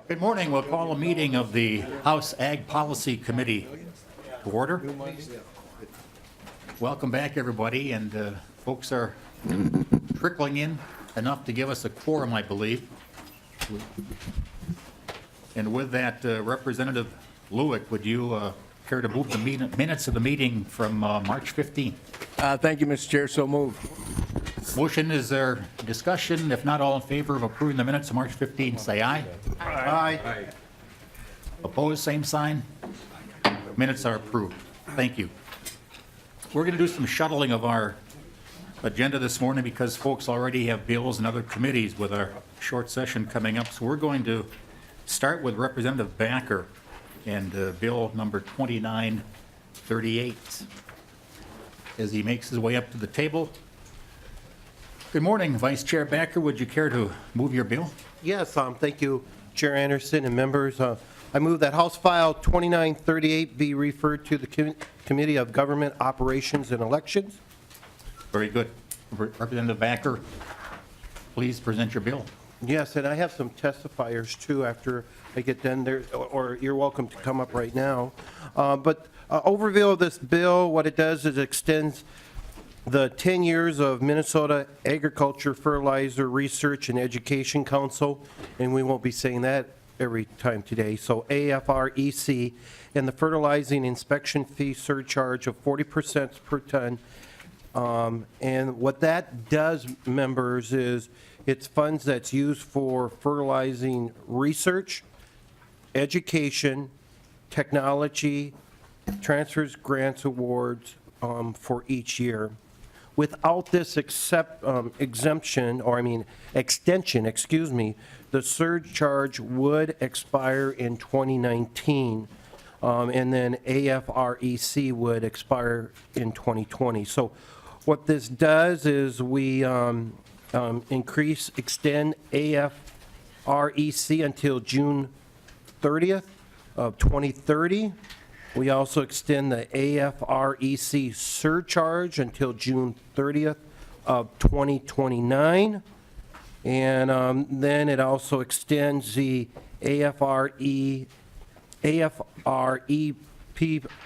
Good morning. We'll call a meeting of the House Ag Policy Committee to order. Welcome back, everybody, and folks are trickling in enough to give us a quorum, I believe. And with that, Representative Lewick, would you care to move the minutes of the meeting from March 15th? Thank you, Mr. Chair. So move. Motion, is there discussion? If not, all in favor of approving the minutes of March 15th, say aye. Aye. Opposed, same sign. Minutes are approved. Thank you. We're going to do some shuttling of our agenda this morning because folks already have bills and other committees with our short session coming up. So we're going to start with Representative Backer and bill number 2938 as he makes his way up to the table. Good morning, Vice Chair Backer. Would you care to move your bill? Yes, thank you, Chair Anderson and members. I move that House File 2938 be referred to the Committee of Government Operations and Elections. Very good. Representative Backer, please present your bill. Yes, and I have some testifiers too after I get done there, or you're welcome to come up right now. But overview of this bill, what it does is extends the 10 years of Minnesota Agriculture, Fertilizer, Research, and Education Council, and we won't be saying that every time today. So AFREC, and the fertilizing inspection fee surcharge of 40% per ton. And what that does, members, is it's funds that's used for fertilizing research, education, technology, transfers, grants, awards for each year. Without this extension, the surcharge would expire in 2019, and then AFREC would expire in 2020. So what this does is we extend AFREC until June 30th of 2030. We also extend the AFREC surcharge until June 30th of 2029. And then it also extends the AFREP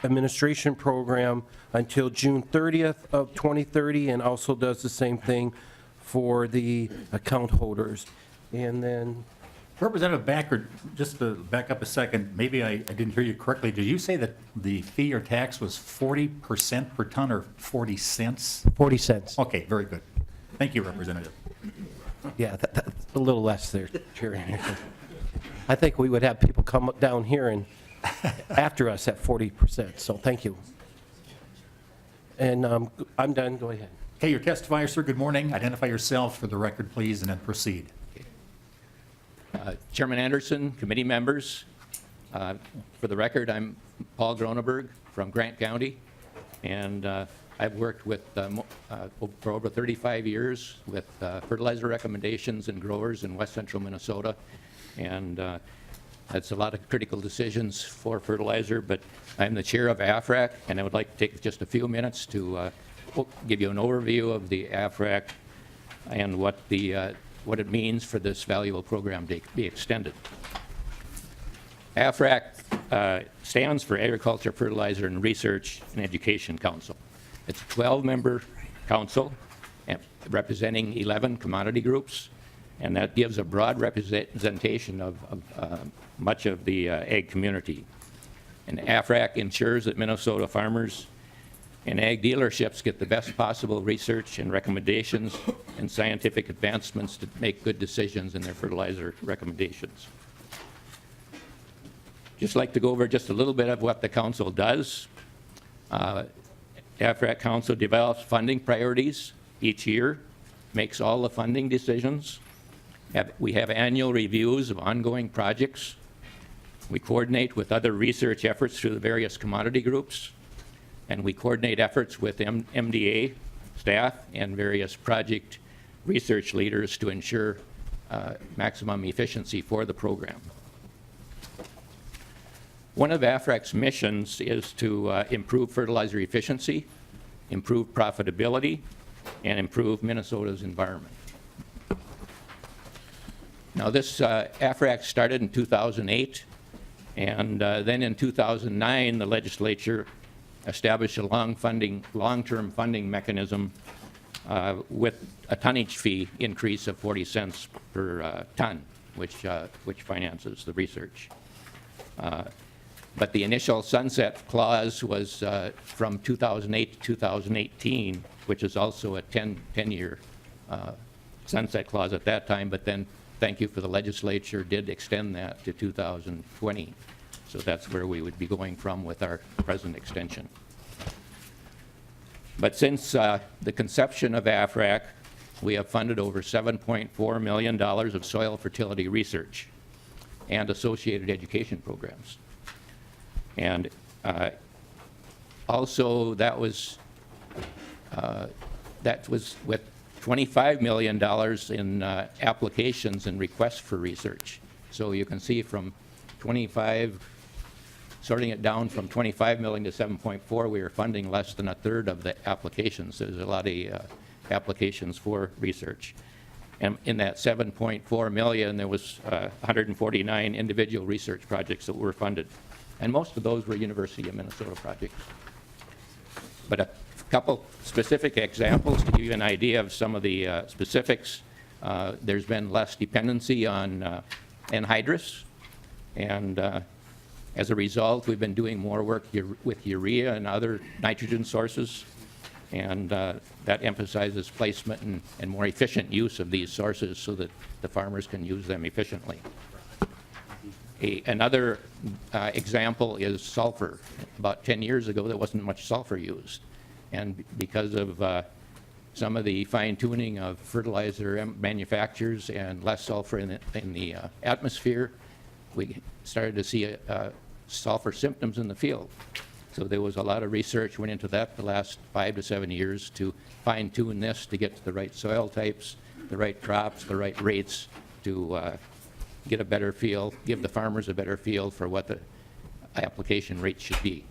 administration program until June 30th of 2030, and also does the same thing for the account holders. And then Representative Backer, just to back up a second, maybe I didn't hear you correctly. Did you say that the fee or tax was 40% per ton or 40 cents? 40 cents. Okay, very good. Thank you, Representative. Yeah, that's a little less there, Chair Anderson. I think we would have people come up down here and after us at 40%, so thank you. And I'm done, go ahead. Okay, your testifier, sir, good morning. Identify yourself for the record, please, and then proceed. Chairman Anderson, committee members, for the record, I'm Paul Groneberg from Grant County, and I've worked with for over 35 years with fertilizer recommendations and growers in west central Minnesota, and that's a lot of critical decisions for fertilizer, but I'm the chair of AFRAC, and I would like to take just a few minutes to give you an overview of the AFRAC and what it means for this valuable program to be extended. AFRAC stands for Agriculture, Fertilizer, and Research and Education Council. It's a 12-member council representing 11 commodity groups, and that gives a broad representation of much of the ag community. And AFRAC ensures that Minnesota farmers and ag dealerships get the best possible research and recommendations and scientific advancements to make good decisions in their fertilizer recommendations. Just like to go over just a little bit of what the council does. AFRAC Council develops funding priorities each year, makes all the funding decisions. We have annual reviews of ongoing projects. We coordinate with other research efforts through the various commodity groups, and we coordinate efforts with MDA staff and various project research leaders to ensure maximum efficiency for the program. One of AFRAC's missions is to improve fertilizer efficiency, improve profitability, and improve Minnesota's environment. Now, this AFRAC started in 2008, and then in 2009, the legislature established a long-term funding mechanism with a tonnage fee increase of 40 cents per ton, which finances the research. But the initial sunset clause was from 2008 to 2018, which is also a 10-year sunset clause at that time, but then, thank you for the legislature, did extend that to 2020. So that's where we would be going from with our present extension. But since the conception of AFRAC, we have funded over $7.4 million of soil fertility research and associated education programs. And also that was with $25 million in applications and requests for research. So you can see from 25, sorting it down from 25 million to 7.4, we are funding less than a third of the applications. There's a lot of applications for research. And in that 7.4 million, there was 149 individual research projects that were funded. And most of those were University of Minnesota projects. But a couple specific examples to give you an idea of some of the specifics. There's been less dependency on anhydrous, and as a result, we've been doing more work with urea and other nitrogen sources, and that emphasizes placement and more efficient use of these sources so that the farmers can use them efficiently. Another example is sulfur. About 10 years ago, there wasn't much sulfur used. And because of some of the fine-tuning of fertilizer manufacturers and less sulfur in the atmosphere, we started to see sulfur symptoms in the field. So there was a lot of research went into that the last 5 to 7 years to fine-tune this to get to the right soil types, the right crops, the right rates to get a better feel, give the farmers a better feel for what the application rate should be.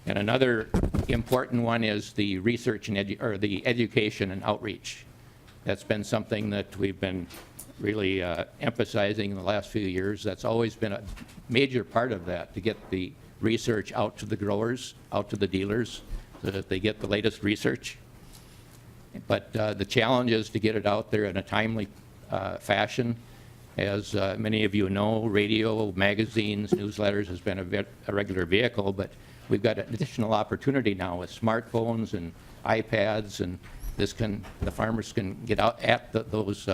And another important one is the research and the education and outreach. That's been something that we've been really emphasizing in the last few years. That's always been a major part of that, to get the research out to the growers, out to the dealers, so that they get the latest research. But the challenge is to get it out there in a timely fashion. As many of you know, radio, magazines, newsletters has been a regular vehicle, but we've got an additional opportunity now with smartphones and iPads, and the farmers can get out at those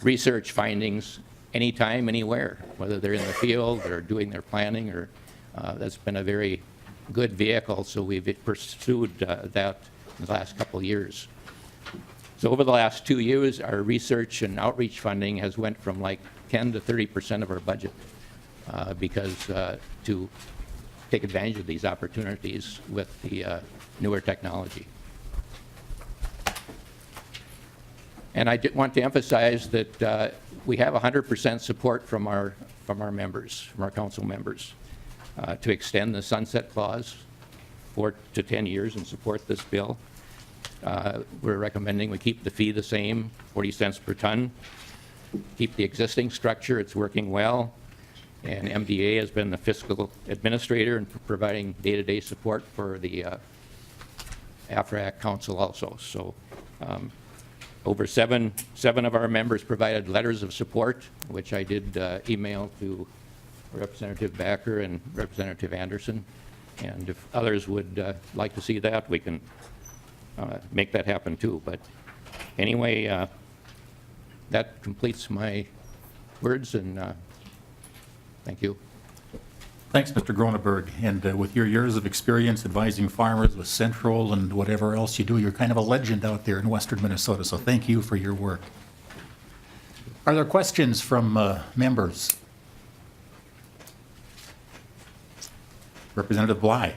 research findings anytime, anywhere, whether they're in the field or doing their planning, or that's been a very good vehicle, so we've pursued that in the last couple of years. So over the last 2 years, our research and outreach funding has went from like 10 to 30% of our budget because to take advantage of these opportunities with the newer technology. And I want to emphasize that we have 100% support from our members, from our council members, to extend the sunset clause 4 to 10 years and support this bill. We're recommending we keep the fee the same, 40 cents per ton. Keep the existing structure, it's working well. And MDA has been the fiscal administrator and providing day-to-day support for the AFRAC council also. So over seven of our members provided letters of support, which I did email to Representative Backer and Representative Anderson. And if others would like to see that, we can make that happen too. But anyway, that completes my words, and thank you. Thanks, Mr. Groneberg. And with your years of experience advising farmers with Central and whatever else you do, you're kind of a legend out there in western Minnesota, so thank you for your work. Are there questions from members? Representative Bly.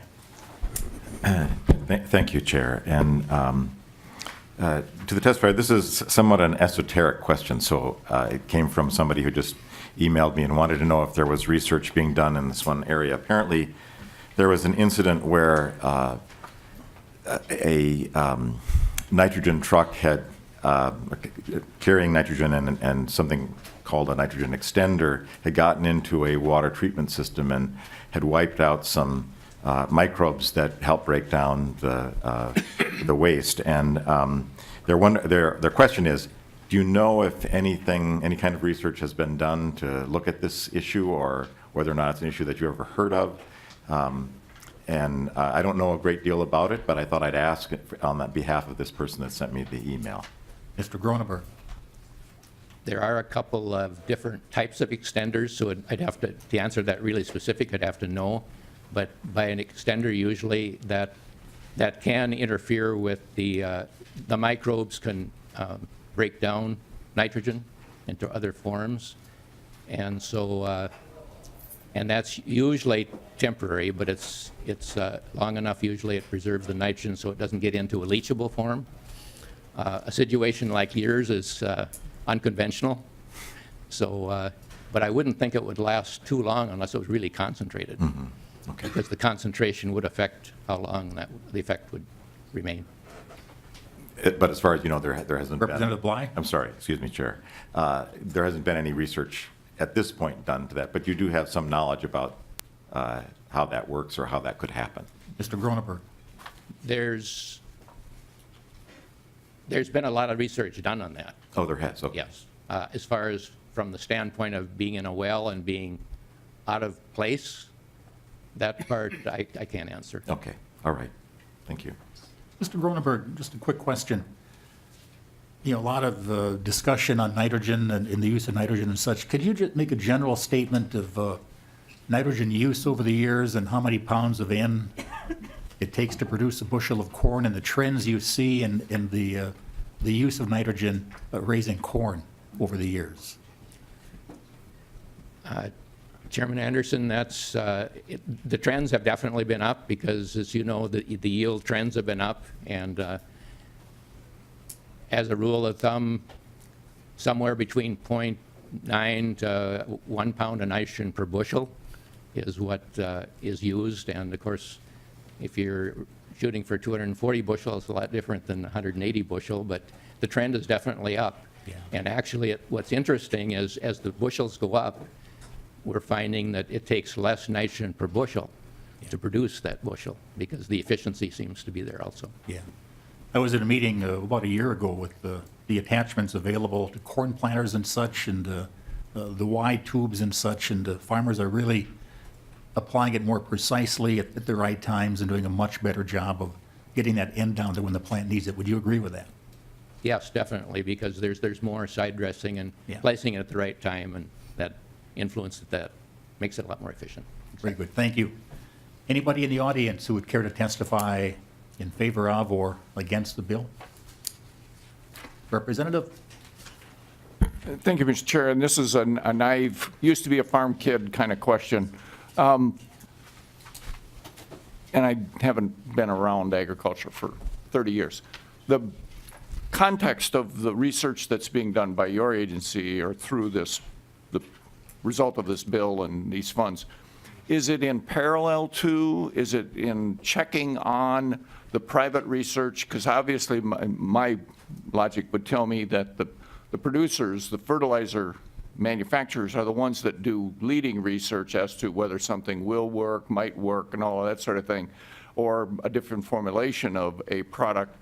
Thank you, Chair. And to the testifier, this is somewhat an esoteric question. So it came from somebody who just emailed me and wanted to know if there was research being done in this one area. Apparently, there was an incident where a nitrogen truck had carrying nitrogen and something called a nitrogen extender had gotten into a water treatment system and had wiped out some microbes that help break down the waste. And their question is, do you know if any kind of research has been done to look at this issue, or whether or not it's an issue that you ever heard of? And I don't know a great deal about it, but I thought I'd ask on that behalf of this person that sent me the email. Mr. Groneberg? There are a couple of different types of extenders, so I'd have to answer that really specific, I'd have to know. But by an extender, usually that can interfere with the microbes can break down nitrogen into other forms. And so, and that's usually temporary, but it's long enough, usually it preserves the nitrogen so it doesn't get into a leachable form. A situation like yours is unconventional, so, but I wouldn't think it would last too long unless it was really concentrated. Mm-hmm. Okay. Because the concentration would affect how long the effect would remain. But as far as you know, there hasn't been. Representative Bly? I'm sorry, excuse me, Chair. There hasn't been any research at this point done to that, but you do have some knowledge about how that works or how that could happen. Mr. Groneberg? There's been a lot of research done on that, Oh, there has, okay. yes. As far as from the standpoint of being in a well and being out of place, that part I can't answer. Okay, all right, thank you. Mr. Groneberg, just a quick question. You know, a lot of discussion on nitrogen and the use of nitrogen and such. Could you just make a general statement of nitrogen use over the years and how many pounds of N it takes to produce a bushel of corn, and the trends you see in the use of nitrogen raising corn over the years? Chairman Anderson, that's the trends have definitely been up because, as you know, the yield trends have been up, and as a rule of thumb, somewhere between 0.9 to 1 pound of nitrogen per bushel is what is used. And of course, if you're shooting for 240 bushel, it's a lot different than 180 bushel, but the trend is definitely up. Yeah. And actually, what's interesting is as the bushels go up, we're finding that it takes less nitrogen per bushel to produce that bushel because the efficiency seems to be there also. Yeah. I was at a meeting about a year ago with the attachments available to corn planters and such, and the Y tubes and such, and farmers are really applying it more precisely at the right times and doing a much better job of getting that end down to when the plant needs it. Would you agree with that? Yes, definitely, because there's more side dressing and Yeah. placing it at the right time, and that influences that makes it a lot more efficient. Very good, thank you. Anybody in the audience who would care to testify in favor of or against the bill? Representative? Thank you, Mr. Chair. And this is a naive, used to be a farm kid kind of question. And I haven't been around agriculture for 30 years. The context of the research that's being done by your agency or through this, the result of this bill and these funds, is it in parallel to, is it in checking on the private research? Because obviously my logic would tell me that the producers, the fertilizer manufacturers are the ones that do leading research as to whether something will work, might work, and all of that sort of thing, or a different formulation of a product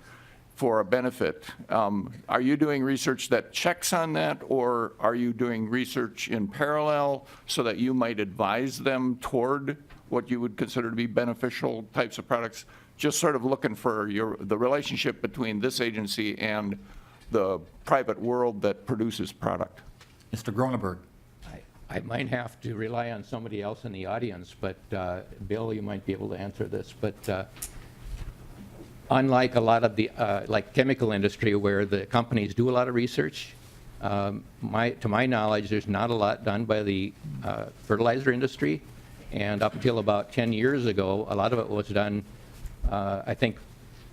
for a benefit. Are you doing research that checks on that, or are you doing research in parallel so that you might advise them toward what you would consider to be beneficial types of products? Just sort of looking for the relationship between this agency and the private world that produces product. Mr. Groneberg? I might have to rely on somebody else in the audience, but Bill, you might be able to answer this. But unlike a lot of the like chemical industry where the companies do a lot of research, to my knowledge, there's not a lot done by the fertilizer industry. And up until about 10 years ago, a lot of it was done, I think,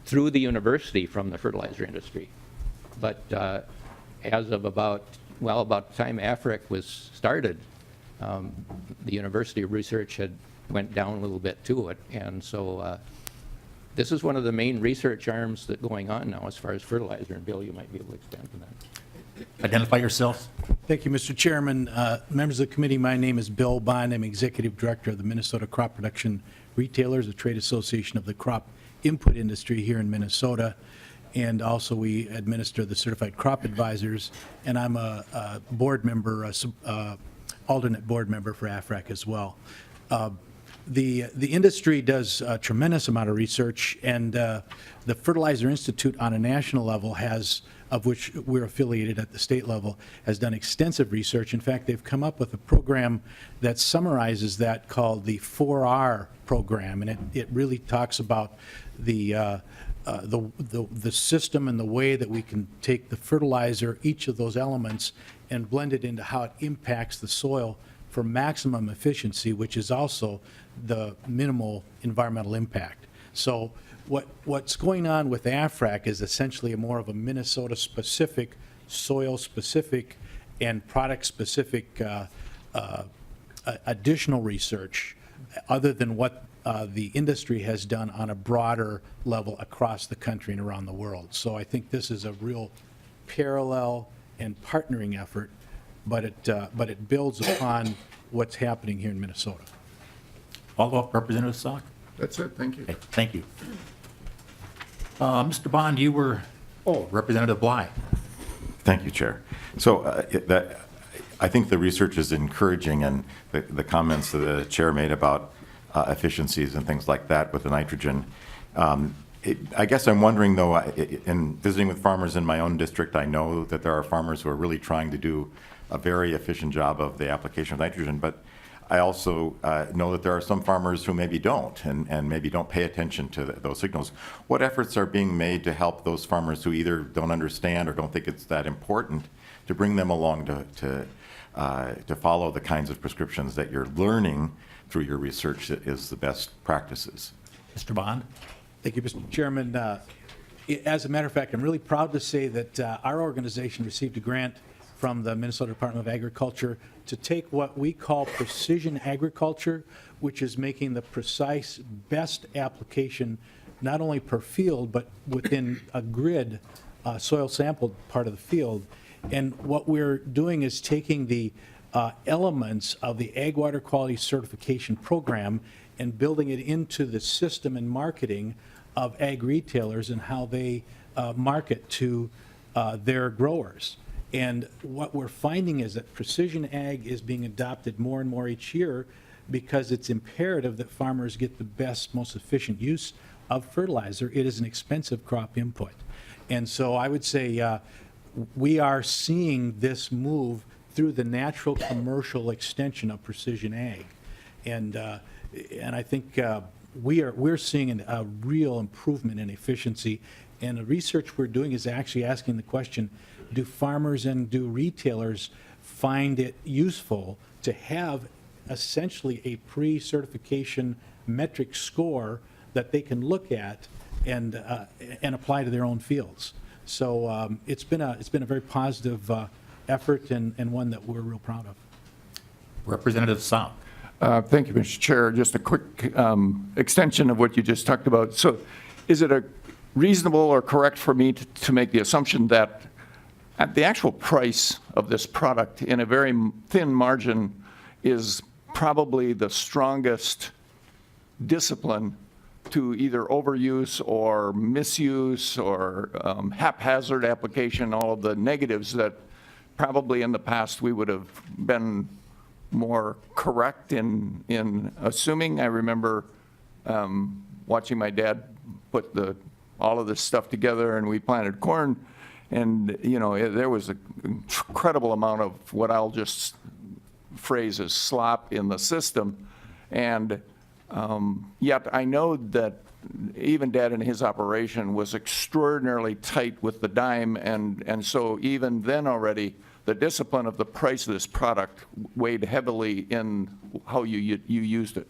through the university from the fertilizer industry. But as of about the time AFRIC was started, the university research had went down a little bit to it. And so This is one of the main research arms that going on now as far as fertilizer, and Bill, you might be able to expand on that. Identify yourselves. Thank you, Mr. Chairman. Members of the committee, my name is Bill Bond. I'm Executive Director of the Minnesota Crop Production Retailers, a trade association of the crop input industry here in Minnesota. And also, we administer the Certified Crop Advisors, and I'm a board member, alternate board member for AFRAC as well. The industry does a tremendous amount of research, and the Fertilizer Institute on a national level has, of which we're affiliated at the state level, has done extensive research. In fact, they've come up with a program that summarizes that called the 4R program, and it really talks about the system and the way that we can take the fertilizer, each of those elements, and blend it into how it impacts the soil for maximum efficiency, which is also the minimal environmental impact. So what's going on with AFRAC is essentially more of a Minnesota-specific, soil-specific, and product-specific additional research, other than what the industry has done on a broader level across the country and around the world. So I think this is a real parallel and partnering effort, but it builds upon what's happening here in Minnesota. Follow-up, Representative Salk? That's it, thank you. Okay, thank you. Mr. Bond, you were, Representative Bly. Thank you, Chair. So I think the research is encouraging, and the comments that the Chair made about efficiencies and things like that with the nitrogen. I guess I'm wondering, though, in visiting with farmers in my own district, I know that there are farmers who are really trying to do a very efficient job of the application of nitrogen, but I also know that there are some farmers who maybe don't, and maybe don't pay attention to those signals. What efforts are being made to help those farmers who either don't understand or don't think it's that important, to bring them along to follow the kinds of prescriptions that you're learning through your research that is the best practices? Mr. Bond? Thank you, Mr. Chairman. As a matter of fact, I'm really proud to say that our organization received a grant from the Minnesota Department of Agriculture to take what we call precision agriculture, which is making the precise best application not only per field, but within a grid, soil sampled part of the field. And what we're doing is taking the elements of the Ag Water Quality Certification Program and building it into the system and marketing of ag retailers and how they market to their growers. And what we're finding is that precision ag is being adopted more and more each year because it's imperative that farmers get the best, most efficient use of fertilizer. It is an expensive crop input. And so I would say we are seeing this move through the natural commercial extension of precision ag. And I think we're seeing a real improvement in efficiency. And the research we're doing is actually asking the question, do farmers and do retailers find it useful to have essentially a pre-certification metric score that they can look at and apply to their own fields? So it's been a very positive effort and one that we're real proud of. Representative Salk? Thank you, Mr. Chair. Just a quick extension of what you just talked about. So is it reasonable or correct for me to make the assumption that at the actual price of this product in a very thin margin is probably the strongest discipline to either overuse or misuse or haphazard application, all of the negatives that probably in the past we would have been more correct in assuming? I remember watching my dad put all of this stuff together, and we planted corn, and there was an incredible amount of what I'll just phrase as slop in the system, and yet I know that even Dad in his operation was extraordinarily tight with the dime, and so even then already the discipline of the price of this product weighed heavily in how you used it.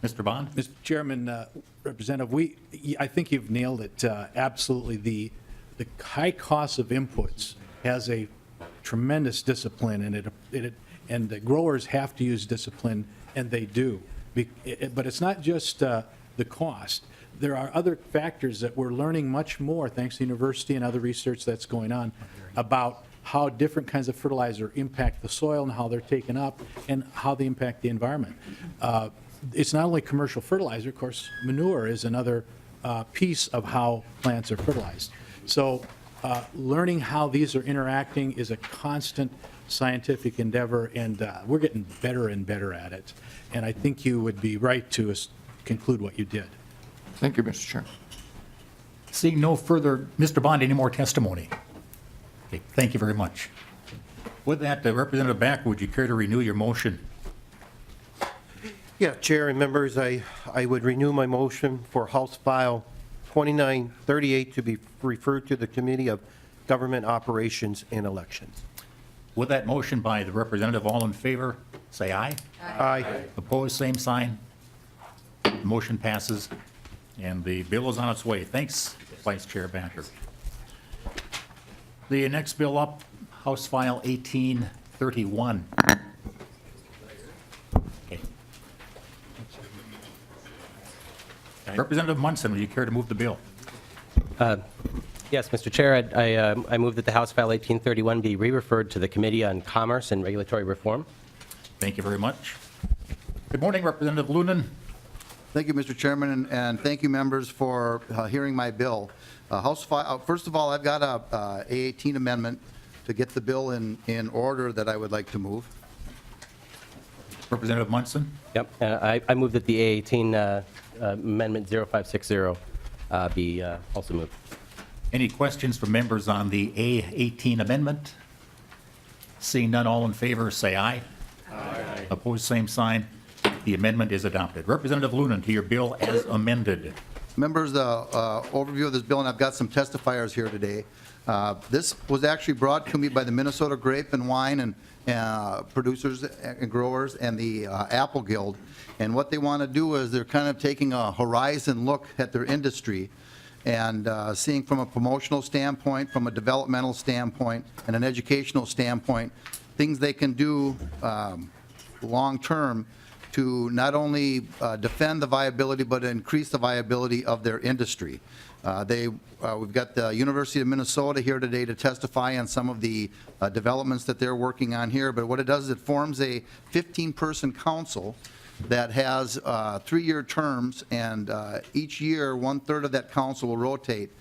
Mr. Bond? Mr. Chairman, Representative, I think you've nailed it. Absolutely. The high cost of inputs has a tremendous discipline, and the growers have to use discipline, and they do. But it's not just the the cost. There are other factors that we're learning much more, thanks to the university and other research that's going on, about how different kinds of fertilizer impact the soil and how they're taken up and how they impact the environment. It's not only commercial fertilizer, of course, manure is another piece of how plants are fertilized. So learning how these are interacting is a constant scientific endeavor, and we're getting better and better at it. And I think you would be right to conclude what you did. Thank you, Mr. Chair. Seeing no further, Mr. Bond, any more testimony? Okay, thank you very much. With that, Representative Backer, would you care to renew your motion? Yeah, Chair and members, I would renew my motion for House File 2938 to be referred to the Committee of Government Operations and Elections. With that motion by the representative, all in favor, say aye. Aye. Opposed, same sign. Motion passes, and the bill is on its way. Thanks, Vice Chair Backer. The next bill up, House File 1831. Okay. Representative Munson, would you care to move the bill? Yes, Mr. Chair, I move that the House File 1831 be re-referred to the Committee on Commerce and Regulatory Reform. Thank you very much. Good morning, Representative Lunan. Thank you, Mr. Chairman, and thank you, members, for hearing my bill. First of all, I've got a A18 amendment to get the bill in order that I would like to move. Representative Munson. Yep, and I move that the A18 Amendment 0560 be also moved. Any questions from members on the A18 amendment? Seeing none, all in favor, say aye. Aye. Opposed, same sign. The amendment is adopted. Representative Lunan, to your bill as amended. Members, the overview of this bill, and I've got some testifiers here today. This was actually brought to me by the Minnesota Grape and Wine and producers and growers and the Apple Guild. And what they want to do is they're kind of taking a horizon look at their industry and seeing from a promotional standpoint, from a developmental standpoint, and an educational standpoint, things they can do long-term to not only defend the viability, but increase the viability of their industry. We've got the University of Minnesota here today to testify on some of the developments that they're working on here, but what it does is it forms a 15-person council that has 3-year terms, and each year, 1/3 of that council will rotate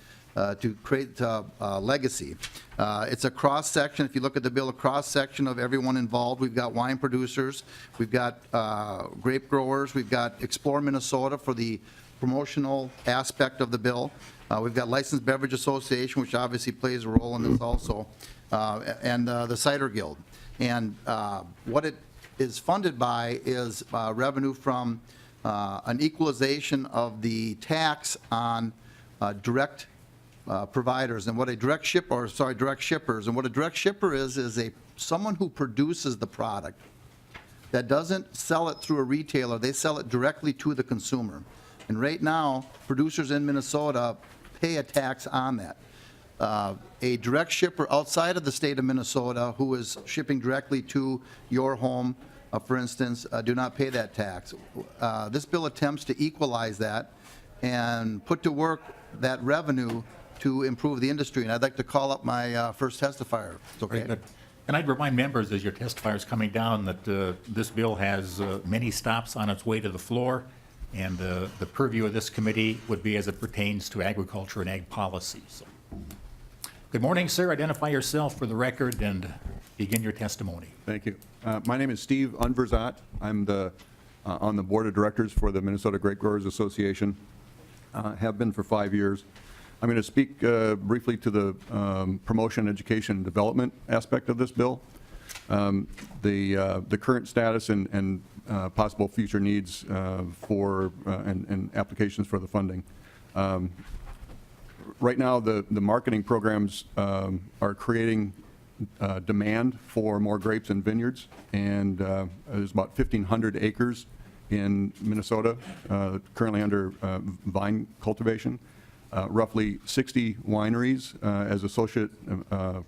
to create a legacy. It's a cross-section, if you look at the bill, a cross-section of everyone involved. We've got wine producers, we've got grape growers, we've got Explore Minnesota for the promotional aspect of the bill. We've got Licensed Beverage Association, which obviously plays a role in this also, and the Cider Guild. And what it is funded by is revenue from an equalization of the tax on direct providers, and what a direct shipper, direct shippers, and what a direct shipper is someone who produces the product that doesn't sell it through a retailer, they sell it directly to the consumer. And right now, producers in Minnesota pay a tax on that. A direct shipper outside of the state of Minnesota who is shipping directly to your home, for instance, do not pay that tax. This bill attempts to equalize that and put to work that revenue to improve the industry. And I'd like to call up my first testifier. It's okay? Very good. And I'd remind members, as your testifier is coming down, that this bill has many stops on its way to the floor, and the purview of this committee would be as it pertains to agriculture and ag policy. So. Good morning, sir. Identify yourself for the record and begin your testimony. Thank you. My name is Steve Unverzat. I'm on the board of directors for the Minnesota Grape Growers Association. Have been for 5 years. I'm going to speak briefly to the promotion, education, and development aspect of this bill, the current status and possible future needs for and applications for the funding. Right now, the marketing programs are creating demand for more grapes and vineyards, and there's about 1,500 acres in Minnesota currently under vine cultivation. Roughly 60 wineries as associate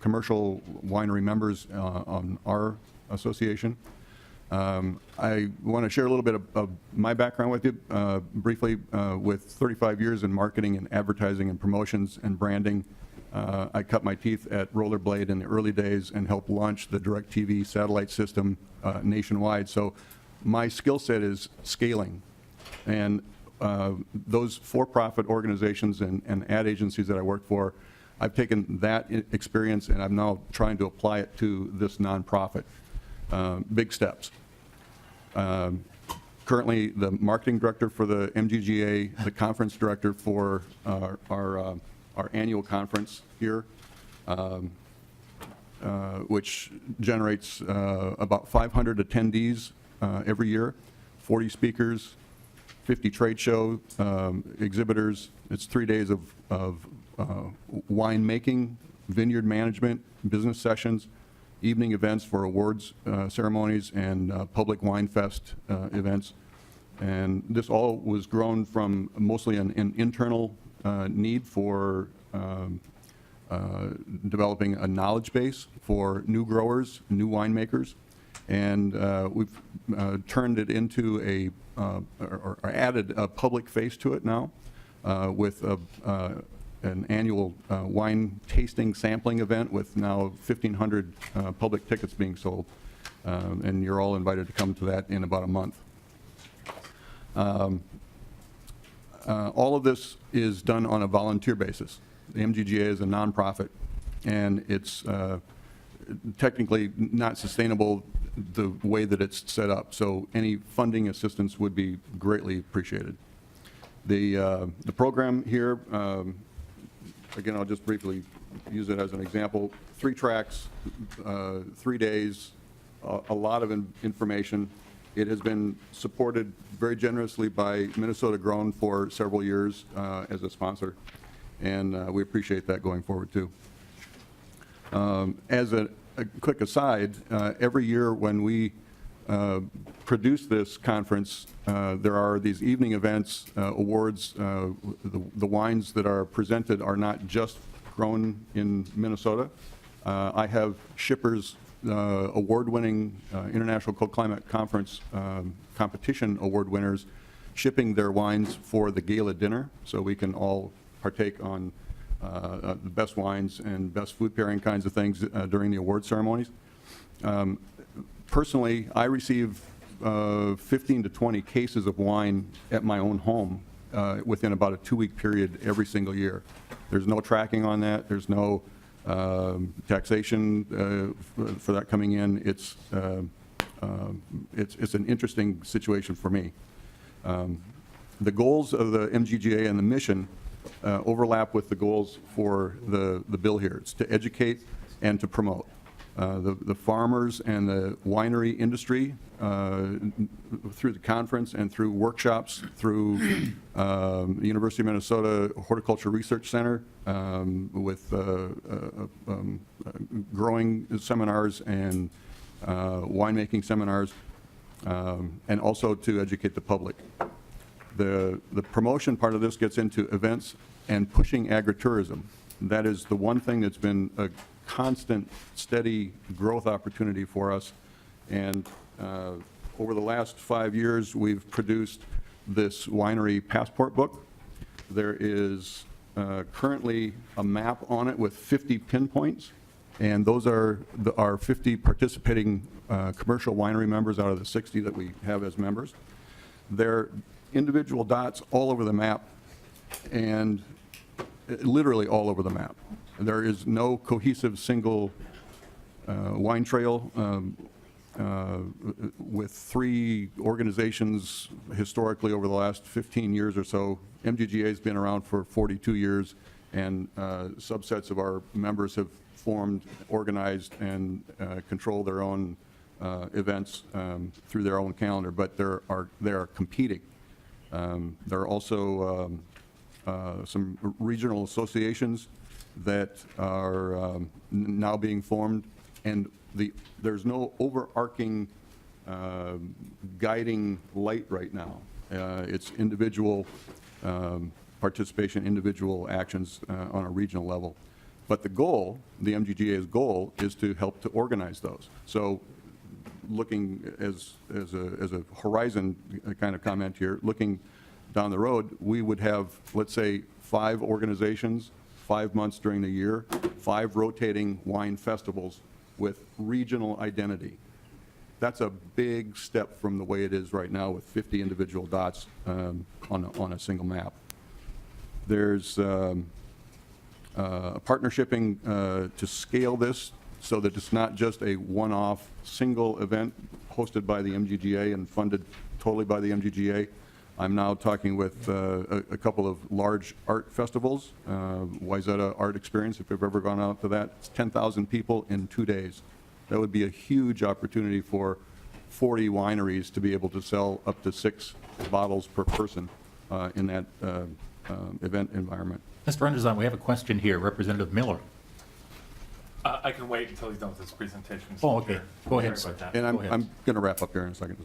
commercial winery members on our association. I want to share a little bit of my background with you briefly. With 35 years in marketing and advertising and promotions and branding, I cut my teeth at Rollerblade in the early days and helped launch the DirecTV satellite system nationwide. So my skill set is scaling. And those for-profit organizations and ad agencies that I work for, I've taken that experience and I'm now trying to apply it to this nonprofit. Big steps. Currently, the marketing director for the MGGA, the conference director for our annual conference here, which generates about 500 attendees every year, 40 speakers, 50 trade show exhibitors. It's 3 days of wine making, vineyard management, business sessions, evening events for awards ceremonies, and public wine fest events. And this all was grown from mostly an internal need for developing a knowledge base for new growers, new winemakers. And we've turned it into or added a public face to it now with an annual wine tasting sampling event with now 1,500 public tickets being sold. And you're all invited to come to that in about a month. All of this is done on a volunteer basis. The MGGA is a nonprofit, and it's technically not sustainable the way that it's set up. So any funding assistance would be greatly appreciated. The program here, again, I'll just briefly use it as an example. 3 tracks, 3 days, a lot of information. It has been supported very generously by Minnesota Grown for several years as a sponsor, and we appreciate that going forward too. As a quick aside, every year when we produce this conference, there are these evening events, awards. The wines that are presented are not just grown in Minnesota. I have shippers, award-winning International Cold Climate Conference competition award winners shipping their wines for the gala dinner, so we can all partake on the best wines and best food pairing kinds of things during the award ceremonies. Personally, I receive 15 to 20 cases of wine at my own home within about a 2-week period every single year. There's no tracking on that. There's no taxation for that coming in. It's an interesting situation for me. The goals of the MGGA and the mission overlap with the goals for the bill here. It's to educate and to promote. The farmers and the winery industry through the conference and through workshops through the University of Minnesota Horticulture Research Center with growing seminars and winemaking seminars, and also to educate the public. The promotion part of this gets into events and pushing agritourism. That is the one thing that's been a constant, steady growth opportunity for us. And over the last 5 years, we've produced this winery passport book. There is currently a map on it with 50 pinpoints, and those are our 50 participating commercial winery members out of the 60 that we have as members. They're individual dots all over the map, and literally all over the map. There is no cohesive single wine trail with 3 organizations historically over the last 15 years or so. MGGA has been around for 42 years, and subsets of our members have formed, organized, and control their own events through their own calendar, but they are competing. There are also some regional associations that are now being formed, and there's no overarching guiding light right now. It's individual participation, individual actions on a regional level. But the goal, the MGGA's goal, is to help to organize those. So looking as a horizon kind of comment here, looking down the road, we would have, let's say, 5 organizations, 5 months during the year, 5 rotating wine festivals with regional identity. That's a big step from the way it is right now with 50 individual dots on a single map. There's partnershiping to scale this so that it's not just a one-off single event hosted by the MGGA and funded totally by the MGGA. I'm now talking with a couple of large art festivals, Wayzata Art Experience, if you've ever gone out to that, it's 10,000 people in 2 days. That would be a huge opportunity for 40 wineries to be able to sell up to 6 bottles per person in that event environment. Mr. Underzon, we have a question here. Representative Miller. I can wait until he's done with his presentation. Oh, okay. Go ahead, Sorry sir. about that. And Go ahead. I'm going to wrap up here in a second.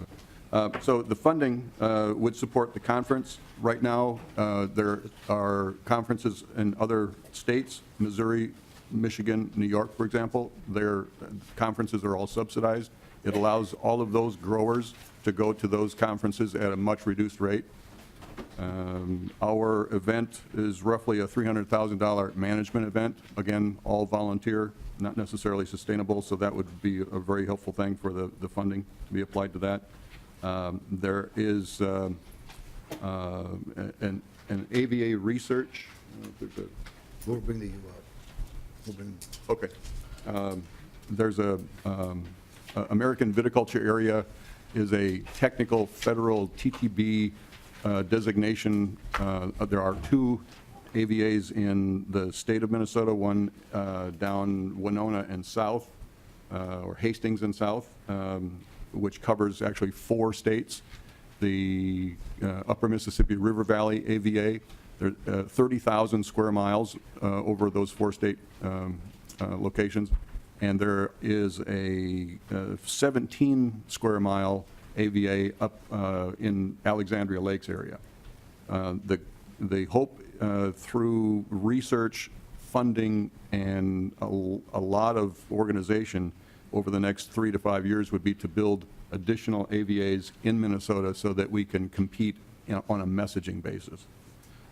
So the funding would support the conference. Right now, there are conferences in other states, Missouri, Michigan, New York, for example. Their conferences are all subsidized. It allows all of those growers to go to those conferences at a much reduced rate. Our event is roughly a $300,000 management event. Again, all volunteer, not necessarily sustainable, so that would be a very helpful thing for the funding to be applied to that. There is an AVA research. We'll bring the, we'll bring. Okay. There's a American Viticulture Area is a technical federal TTB designation. There are 2 AVAs in the state of Minnesota, one down Winona and south, or Hastings and south, which covers actually 4 states. The Upper Mississippi River Valley AVA, there 30,000 square miles over those 4 state locations. And there is a 17 square mile AVA up in Alexandria Lakes area. The hope through research, funding, and a lot of organization over the next 3 to 5 years would be to build additional AVAs in Minnesota so that we can compete on a messaging basis.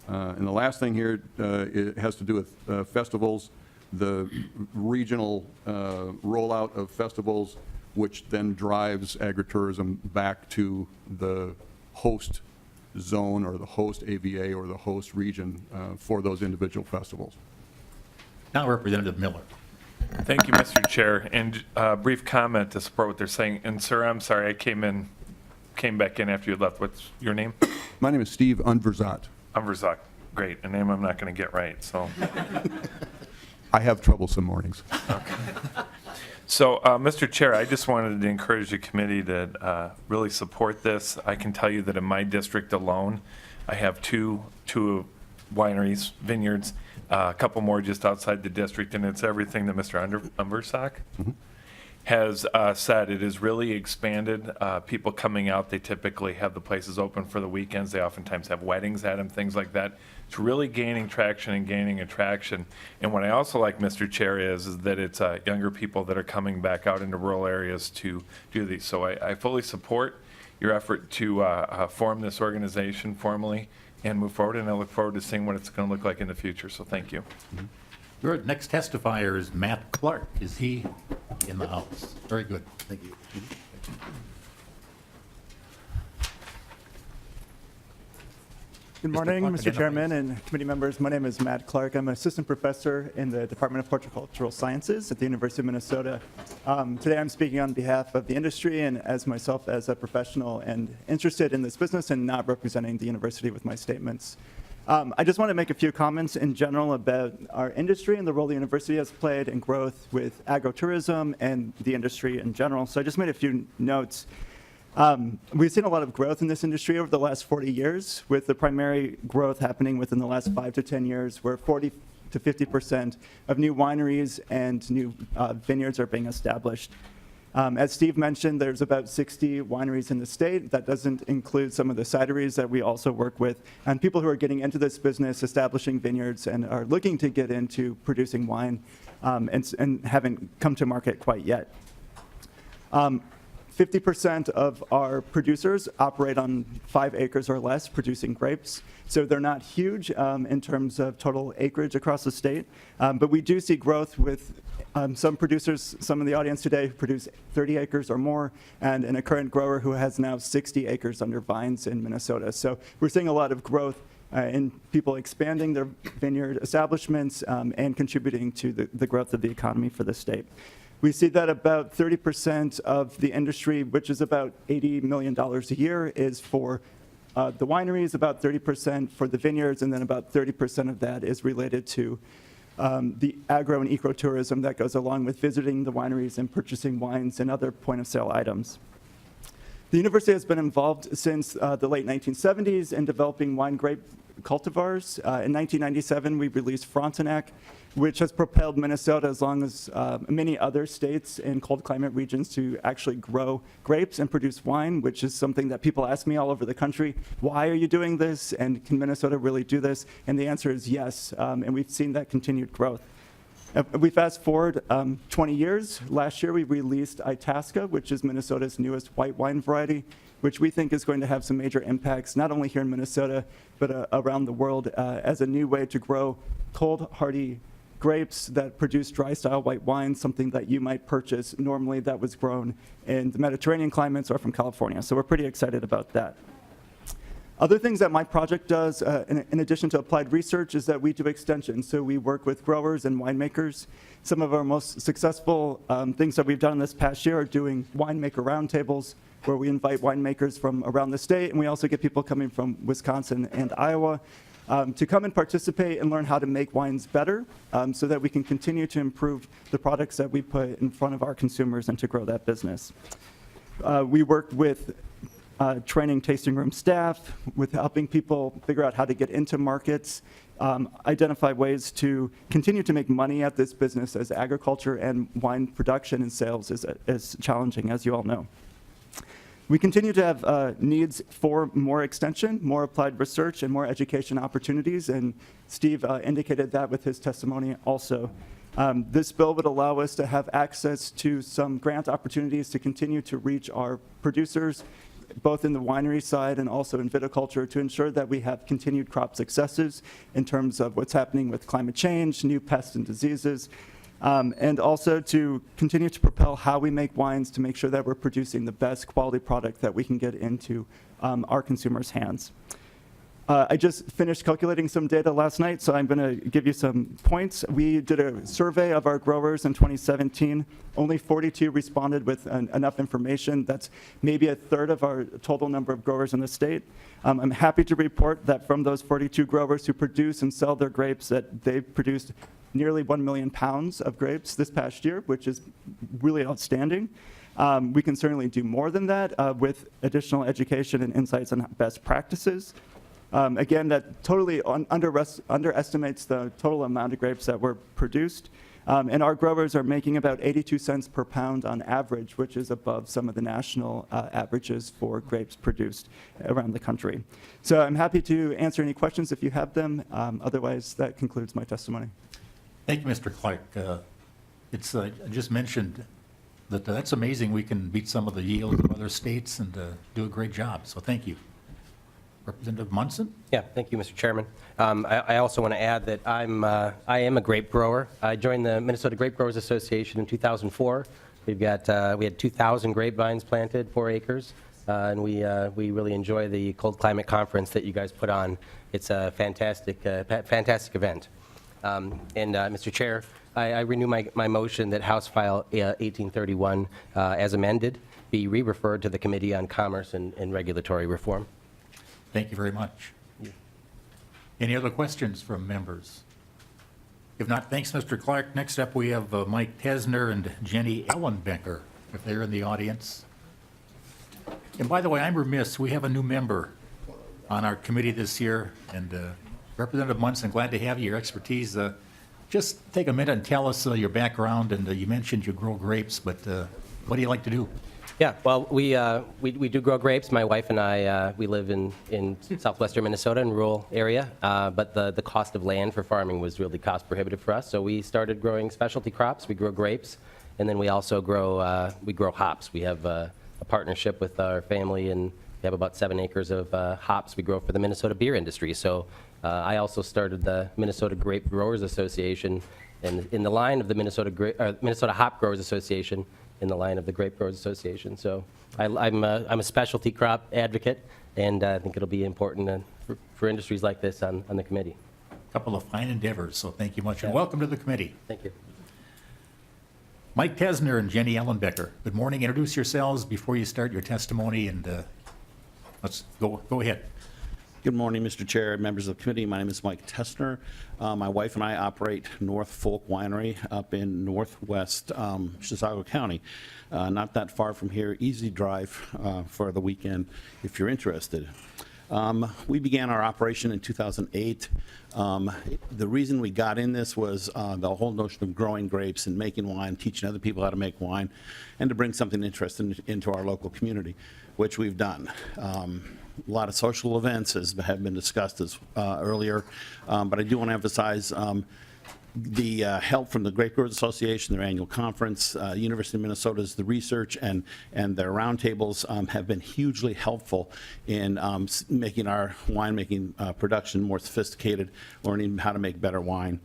And the last thing here, it has to do with festivals, the regional rollout of festivals, which then drives agritourism back to the host zone or the host AVA or the host region for those individual festivals. Now Representative Miller. Thank you, Mr. Chair. And brief comment to support what they're saying. And sir, I'm sorry, I came back in after you left. What's your name? My name is Steve Unverzat. Umverzak. Great, a name I'm not going to get right, so. I have trouble some mornings. So, Mr. Chair, I just wanted to encourage the committee to really support this. I can tell you that in my district alone, I have two wineries, vineyards, a couple more just outside the district, and it's everything that Mr. Umverzak has said. It has really expanded. People coming out, they typically have the places open for the weekends. They oftentimes have weddings at them, things like that. It's really gaining traction and gaining attraction. And what I also like, Mr. Chair, is that it's younger people that are coming back out into rural areas to do these. So I fully support your effort to form this organization formally and move forward, and I look forward to seeing what it's going to look like in the future. So thank you. Your next testifier is Matt Clark. Is he in the house? Very good. Thank you. Good morning, Clark, Mr. identify Chairman and committee members. My name is Matt Clark. I'm an assistant professor in the Department of Horticultural Sciences at the University of Minnesota. Today I'm speaking on behalf of the industry and as myself as a professional and interested in this business and not representing the university with my statements. I just want to make a few comments in general about our industry and the role the university has played in growth with agrotourism and the industry in general. So I just made a few notes. We've seen a lot of growth in this industry over the last 40 years, with the primary growth happening within the last 5 to 10 years, where 40 to 50% of new wineries and new vineyards are being established. As Steve mentioned, there's about 60 wineries in the state. That doesn't include some of the cideries that we also work with, and people who are getting into this business, establishing vineyards, and are looking to get into producing wine and haven't come to market quite yet. 50% of our producers operate on 5 acres or less producing grapes. So they're not huge in terms of total acreage across the state. But we do see growth with some producers, some in the audience today, who produce 30 acres or more, and a current grower who has now 60 acres under vines in Minnesota. So we're seeing a lot of growth in people expanding their vineyard establishments and contributing to the growth of the economy for the state. We see that about 30% of the industry, which is about $80 million a year, is for the wineries, about 30% for the vineyards, and then about 30% of that is related to the agro and ecotourism that goes along with visiting the wineries and purchasing wines and other point-of-sale items. The university has been involved since the late 1970s in developing wine grape cultivars. In 1997, we released Frontenac, which has propelled Minnesota, as long as many other states in cold climate regions, to actually grow grapes and produce wine, which is something that people ask me all over the country. Why are you doing this? And can Minnesota really do this? And the answer is yes. And we've seen that continued growth. We fast forward 20 years. Last year, we released Itasca, which is Minnesota's newest white wine variety, which we think is going to have some major impacts, not only here in Minnesota, but around the world, as a new way to grow cold, hardy grapes that produce dry-style white wine, something that you might purchase normally that was grown in the Mediterranean climates or from California. So we're pretty excited about that. Other things that my project does, in addition to applied research, is that we do extension. So we work with growers and winemakers. Some of our most successful things that we've done this past year are doing winemaker roundtables, where we invite winemakers from around the state, and we also get people coming from Wisconsin and Iowa to come and participate and learn how to make wines better, so that we can continue to improve the products that we put in front of our consumers and to grow that business. We worked with training tasting room staff, with helping people figure out how to get into markets, identify ways to continue to make money at this business, as agriculture and wine production and sales is challenging, as you all know. We continue to have needs for more extension, more applied research, and more education opportunities, and Steve indicated that with his testimony also. This bill would allow us to have access to some grant opportunities to continue to reach our producers, both in the winery side and also in viticulture, to ensure that we have continued crop successes in terms of what's happening with climate change, new pests and diseases, and also to continue to propel how we make wines to make sure that we're producing the best quality product that we can get into our consumers' hands. I just finished calculating some data last night, so I'm going to give you some points. We did a survey of our growers in 2017. Only 42 responded with enough information. That's maybe a third of our total number of growers in the state. I'm happy to report that from those 42 growers who produce and sell their grapes, that they've produced nearly 1 million pounds of grapes this past year, which is really outstanding. We can certainly do more than that with additional education and insights on best practices. Again, that totally underestimates the total amount of grapes that were produced. And our growers are making about 82 cents per pound on average, which is above some of the national averages for grapes produced around the country. So I'm happy to answer any questions if you have them. Otherwise, that concludes my testimony. Thank you, Mr. Clark. I just mentioned that that's amazing. We can beat some of the yields of other states and do a great job. So thank you. Representative Munson? Yeah, thank you, Mr. Chairman. I also want to add that I am a grape grower. I joined the Minnesota Grape Growers Association in 2004. We had 2,000 grapevines planted, 4 acres, and we really enjoy the cold climate conference that you guys put on. It's a fantastic event. Mr. Chair, I renew my motion that House File 1831, as amended, be re-referred to the Committee on Commerce and Regulatory Reform. Thank you very much. Any other questions from members? If not, thanks, Mr. Clark. Next up, we have Mike Tesner and Jenny Ellenbecker, if they're in the audience. And by the way, I'm remiss. We have a new member on our committee this year, and Representative Munson, glad to have you, your expertise. Just take a minute and tell us your background, and you mentioned you grow grapes, but what do you like to do? Yeah, well, we do grow grapes. My wife and I, we live in southwestern Minnesota, in a rural area, but the cost of land for farming was really cost prohibitive for us, so we started growing specialty crops. We grow grapes, and then we also grow hops. We have a partnership with our family, and we have about 7 acres of hops we grow for the Minnesota beer industry. So I also started the Minnesota Grape Growers Association, and in the line of the Minnesota Hop Growers Association, in the line of the Grape Growers Association. So I'm a specialty crop advocate, and I think it'll be important for industries like this on the committee. Couple of fine endeavors, so thank you much, and welcome to the committee. Thank you. Mike Tesner and Jenny Ellenbecker, good morning. Introduce yourselves before you start your testimony, and let's go ahead. Good morning, Mr. Chair, members of the committee. My name is Mike Tessner. My wife and I operate North Folk Winery up in northwest Chisago County. Not that far from here, easy drive for the weekend if you're interested. We began our operation in 2008. The reason we got in this was the whole notion of growing grapes and making wine, teaching other people how to make wine, and to bring something interesting into our local community, which we've done. A lot of social events have been discussed earlier, but I do want to emphasize the help from the Grape Growers Association, their annual conference, University of Minnesota's the research and their roundtables have been hugely helpful in making our winemaking production more sophisticated, learning how to make better wine.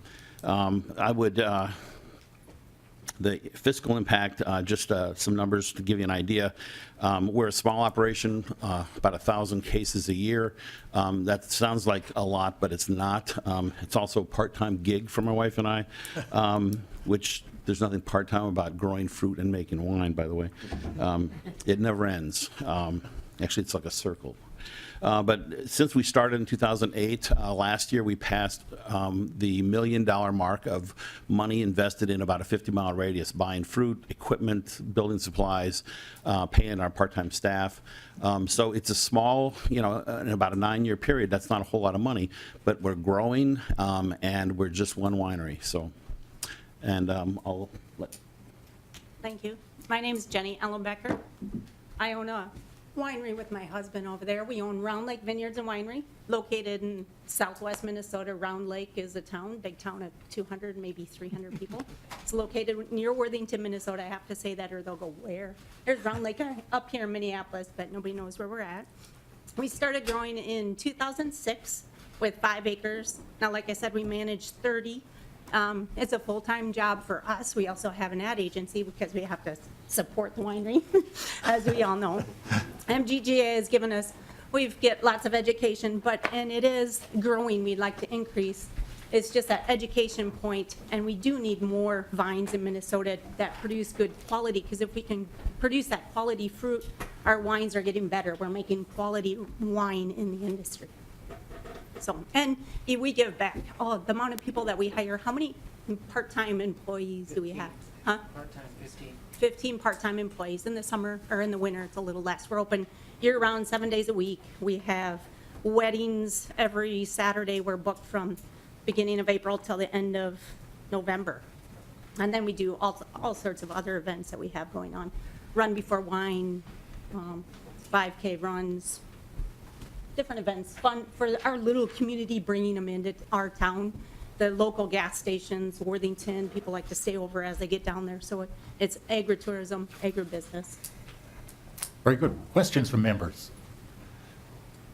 The fiscal impact, just some numbers to give you an idea. We're a small operation, about 1,000 cases a year. That sounds like a lot, but it's not. It's also a part-time gig for my wife and I, which there's nothing part-time about growing fruit and making wine, by the way. It never ends. Actually, it's like a circle. But since we started in 2008, last year we passed the $1 million mark of money invested in about a 50-mile radius, buying fruit, equipment, building supplies, paying our part-time staff. So it's a small, in about a 9-year period, that's not a whole lot of money, but we're growing and we're just one winery. So, and I'll let. Thank you. My name is Jenny Ellenbecker. I own a winery with my husband over there. We own Round Lake Vineyards and Winery, located in southwest Minnesota. Round Lake is a town, big town of 200, maybe 300 people. It's located near Worthington, Minnesota. I have to say that or they'll go, where? There's Round Lake up here in Minneapolis, but nobody knows where we're at. We started growing in 2006 with 5 acres. Now, like I said, we manage 30. It's a full-time job for us. We also have an ad agency because we have to support the winery, as we all know. MGGA has given us, we get lots of education, and it is growing. We'd like to increase. It's just that education point, and we do need more vines in Minnesota that produce good quality, because if we can produce that quality fruit, our wines are getting better. We're making quality wine in the industry. So, and we give back. Oh, the amount of people that we hire, how many part-time employees do we have? Huh? Part-time, 15. 15 part-time employees. In the summer, or in the winter, it's a little less. We're open year-round, 7 days a week. We have weddings every Saturday. We're booked from beginning of April till the end of November. And then we do all sorts of other events that we have going on. Run Before Wine, 5K runs, different events, fun for our little community, bringing them into our town. The local gas stations, Worthington, people like to stay over as they get down there. So it's agritourism, agribusiness. Very good. Questions from members?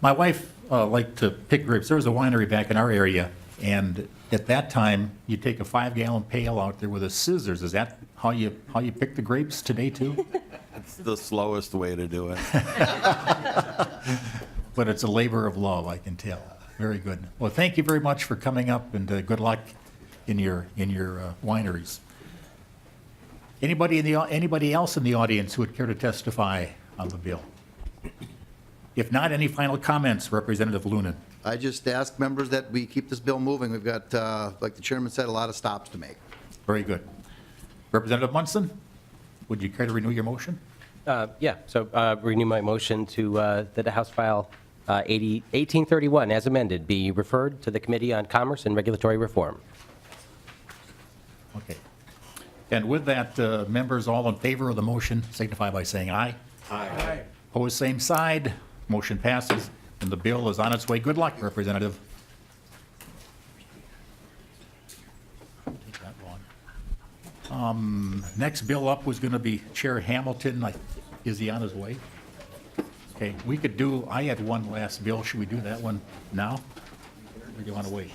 My wife liked to pick grapes. There was a winery back in our area, and at that time, you take a 5-gallon pail out there with a scissors. Is that how you pick the grapes today too? It's the slowest way to do it. But it's a labor of love, I can tell. Very good. Well, thank you very much for coming up, and good luck in your wineries. Anybody else in the audience who would care to testify on the bill? If not, any final comments, Representative Lunan? I just ask members that we keep this bill moving. We've got, like the chairman said, a lot of stops to make. Very good. Representative Munson, would you care to renew your motion? Yeah, so renew my motion to that the House File 1831, as amended, be referred to the Committee on Commerce and Regulatory Reform. Okay. And with that, members all in favor of the motion signify by saying aye. Aye. Opposed, same side. Motion passes, and the bill is on its way. Good luck, Representative. Take that long. Next bill up was going to be Chair Hamilton. Is he on his way? Okay, we could do, I had one last bill. Should we do that one now? Or do you want to wait?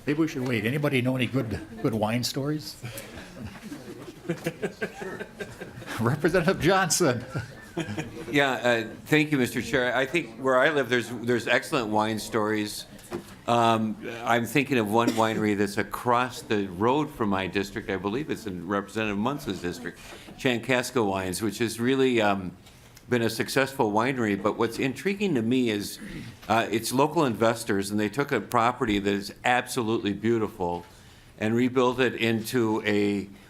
Maybe we should wait. Anybody know any good wine stories? Representative Johnson. Yeah, thank you, Mr. Chair. I think where I live, there's excellent wine stories. I'm thinking of one winery that's across the road from my district. I believe it's in Representative Muntz's district, Chankaska Wines, which has really been a successful winery. But what's intriguing to me is it's local investors, and they took a property that is absolutely beautiful and rebuilt it into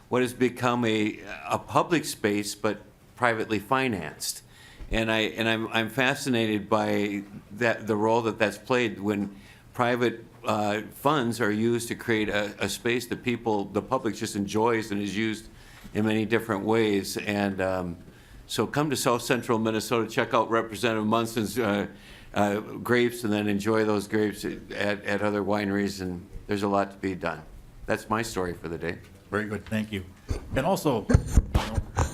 what has become a public space, but privately financed. And I'm fascinated by the role that's played when private funds are used to create a space that the public just enjoys and is used in many different ways. And so come to South Central Minnesota, check out Representative Munson's grapes, and then enjoy those grapes at other wineries, and there's a lot to be done. That's my story for the day. Very good, thank you. And also,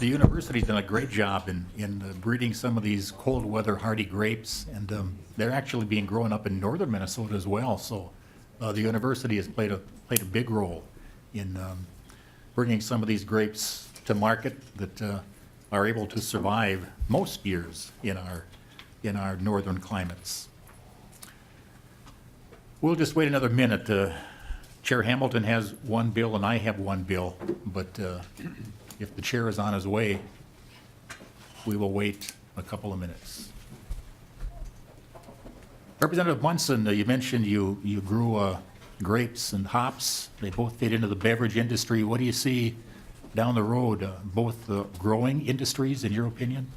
the university's done a great job in breeding some of these cold weather hardy grapes, and they're actually being grown up in northern Minnesota as well. So the university has played a big role in bringing some of these grapes to market that are able to survive most years in our northern climates. We'll just wait another minute. Chair Hamilton has one bill and I have one bill, but if the chair is on his way, we will wait a couple of minutes. Representative Munson, you mentioned you grew grapes and hops. They both fit into the beverage industry. What do you see down the road, both growing industries, in your opinion?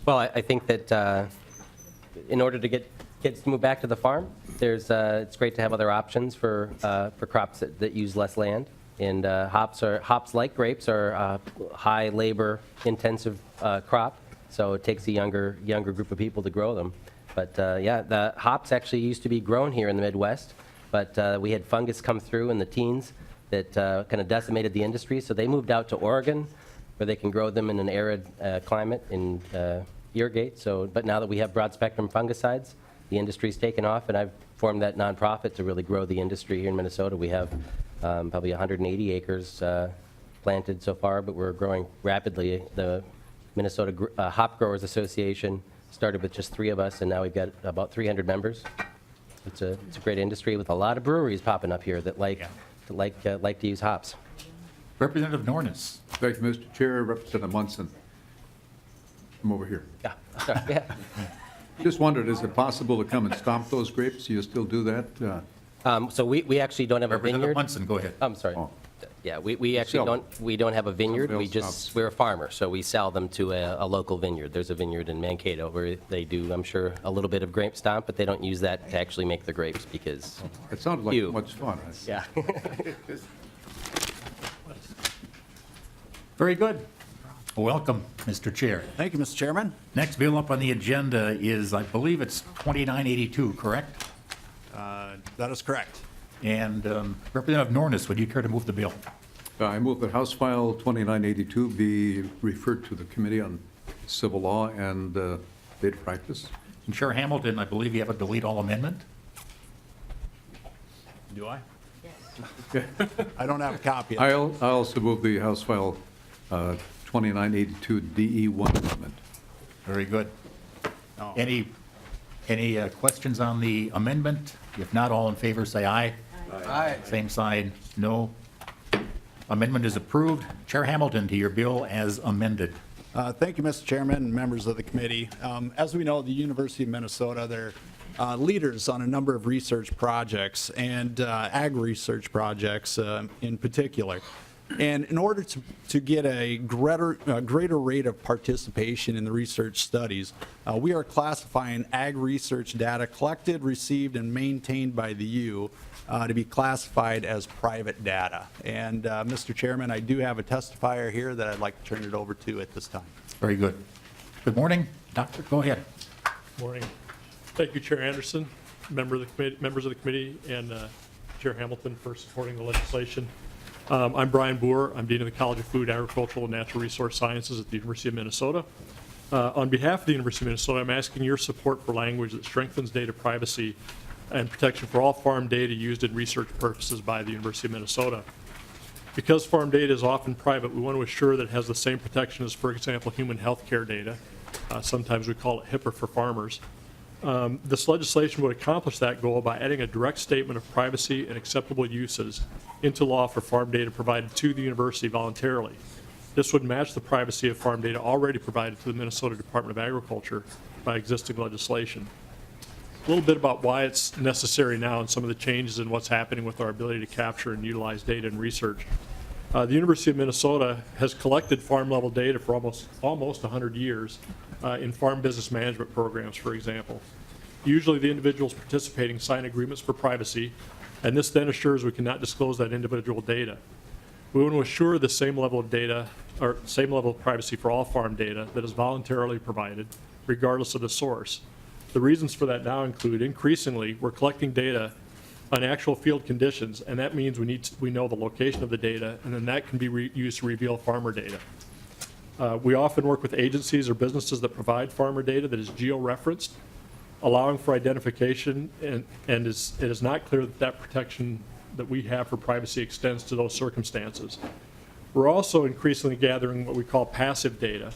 Well, I think that in order to get kids to move back to the farm, it's great to have other options for crops that use less land. And hops like grapes are a high labor intensive crop, so it takes a younger group of people to grow them. But yeah, the hops actually used to be grown here in the Midwest, but we had fungus come through in the teens that kind of decimated the industry, so they moved out to Oregon, where they can grow them in an arid climate and irrigate. But now that we have broad spectrum fungicides, the industry's taken off, and I've formed that nonprofit to really grow the industry here in Minnesota. We have probably 180 acres planted so far, but we're growing rapidly. The Minnesota Hop Growers Association started with just 3 of us, and now we've got about 300 members. It's a great industry with a lot of breweries popping up here that like to use hops. Representative Nornis. Thank you, Mr. Chair. Representative Munson. Come over here. Yeah. Yeah. Just wondered, is it possible to come and stomp those grapes? Do you still do that? So we actually don't have a Representative vineyard. Munson, go ahead. I'm sorry. Oh. Yeah, we actually don't have a vineyard. We're a farmer, so we sell them to a local vineyard. There's a vineyard in Mankato where they do, I'm sure, a little bit of grape stomp, but they don't use that to actually make the grapes because It sounds like much fun. yeah. Very good. Welcome, Mr. Chair. Thank you, Mr. Chairman. Next bill up on the agenda is, I believe it's 2982, correct? That is correct. And Representative Nornis, would you care to move the bill? I move that House File 2982 be referred to the Committee on Civil Law and Data Practice. And Chair Hamilton, I believe you have a delete all amendment? Do I? Yes. I don't have a copy. I also move the House File 2982 DE1 amendment. Very good. Oh. Any questions on the amendment? If not, all in favor, say aye. Aye. Same side, no. Amendment is approved. Chair Hamilton, to your bill as amended. Thank you, Mr. Chairman and members of the committee. As we know, the University of Minnesota, they're leaders on a number of research projects and ag research projects in particular. And in order to get a greater rate of participation in the research studies, we are classifying ag research data collected, received, and maintained by the U to be classified as private data. And Mr. Chairman, I do have a testifier here that I'd like to turn it over to at this time. Very good. Good morning, Doctor. Go ahead. Morning. Thank you, Chair Anderson, members of the committee, and Chair Hamilton for supporting the legislation. I'm Brian Boer. I'm Dean of the College of Food, Agricultural, and Natural Resource Sciences at the University of Minnesota. On behalf of the University of Minnesota, I'm asking your support for language that strengthens data privacy and protection for all farm data used in research purposes by the University of Minnesota. Because farm data is often private, we want to assure that it has the same protection as, for example, human health care data. Sometimes we call it HIPAA for farmers. This legislation would accomplish that goal by adding a direct statement of privacy and acceptable uses into law for farm data provided to the university voluntarily. This would match the privacy of farm data already provided to the Minnesota Department of Agriculture by existing legislation. A little bit about why it's necessary now and some of the changes in what's happening with our ability to capture and utilize data in research. The University of Minnesota has collected farm-level data for almost 100 years in farm business management programs, for example. Usually the individuals participating sign agreements for privacy, and this then assures we cannot disclose that individual data. We want to assure the same level of data, or same level of privacy for all farm data that is voluntarily provided, regardless of the source. The reasons for that now include, increasingly, we're collecting data on actual field conditions, and that means we know the location of the data, and then that can be used to reveal farmer data. We often work with agencies or businesses that provide farmer data that is geo-referenced, allowing for identification, and it is not clear that that protection that we have for privacy extends to those circumstances. We're also increasingly gathering what we call passive data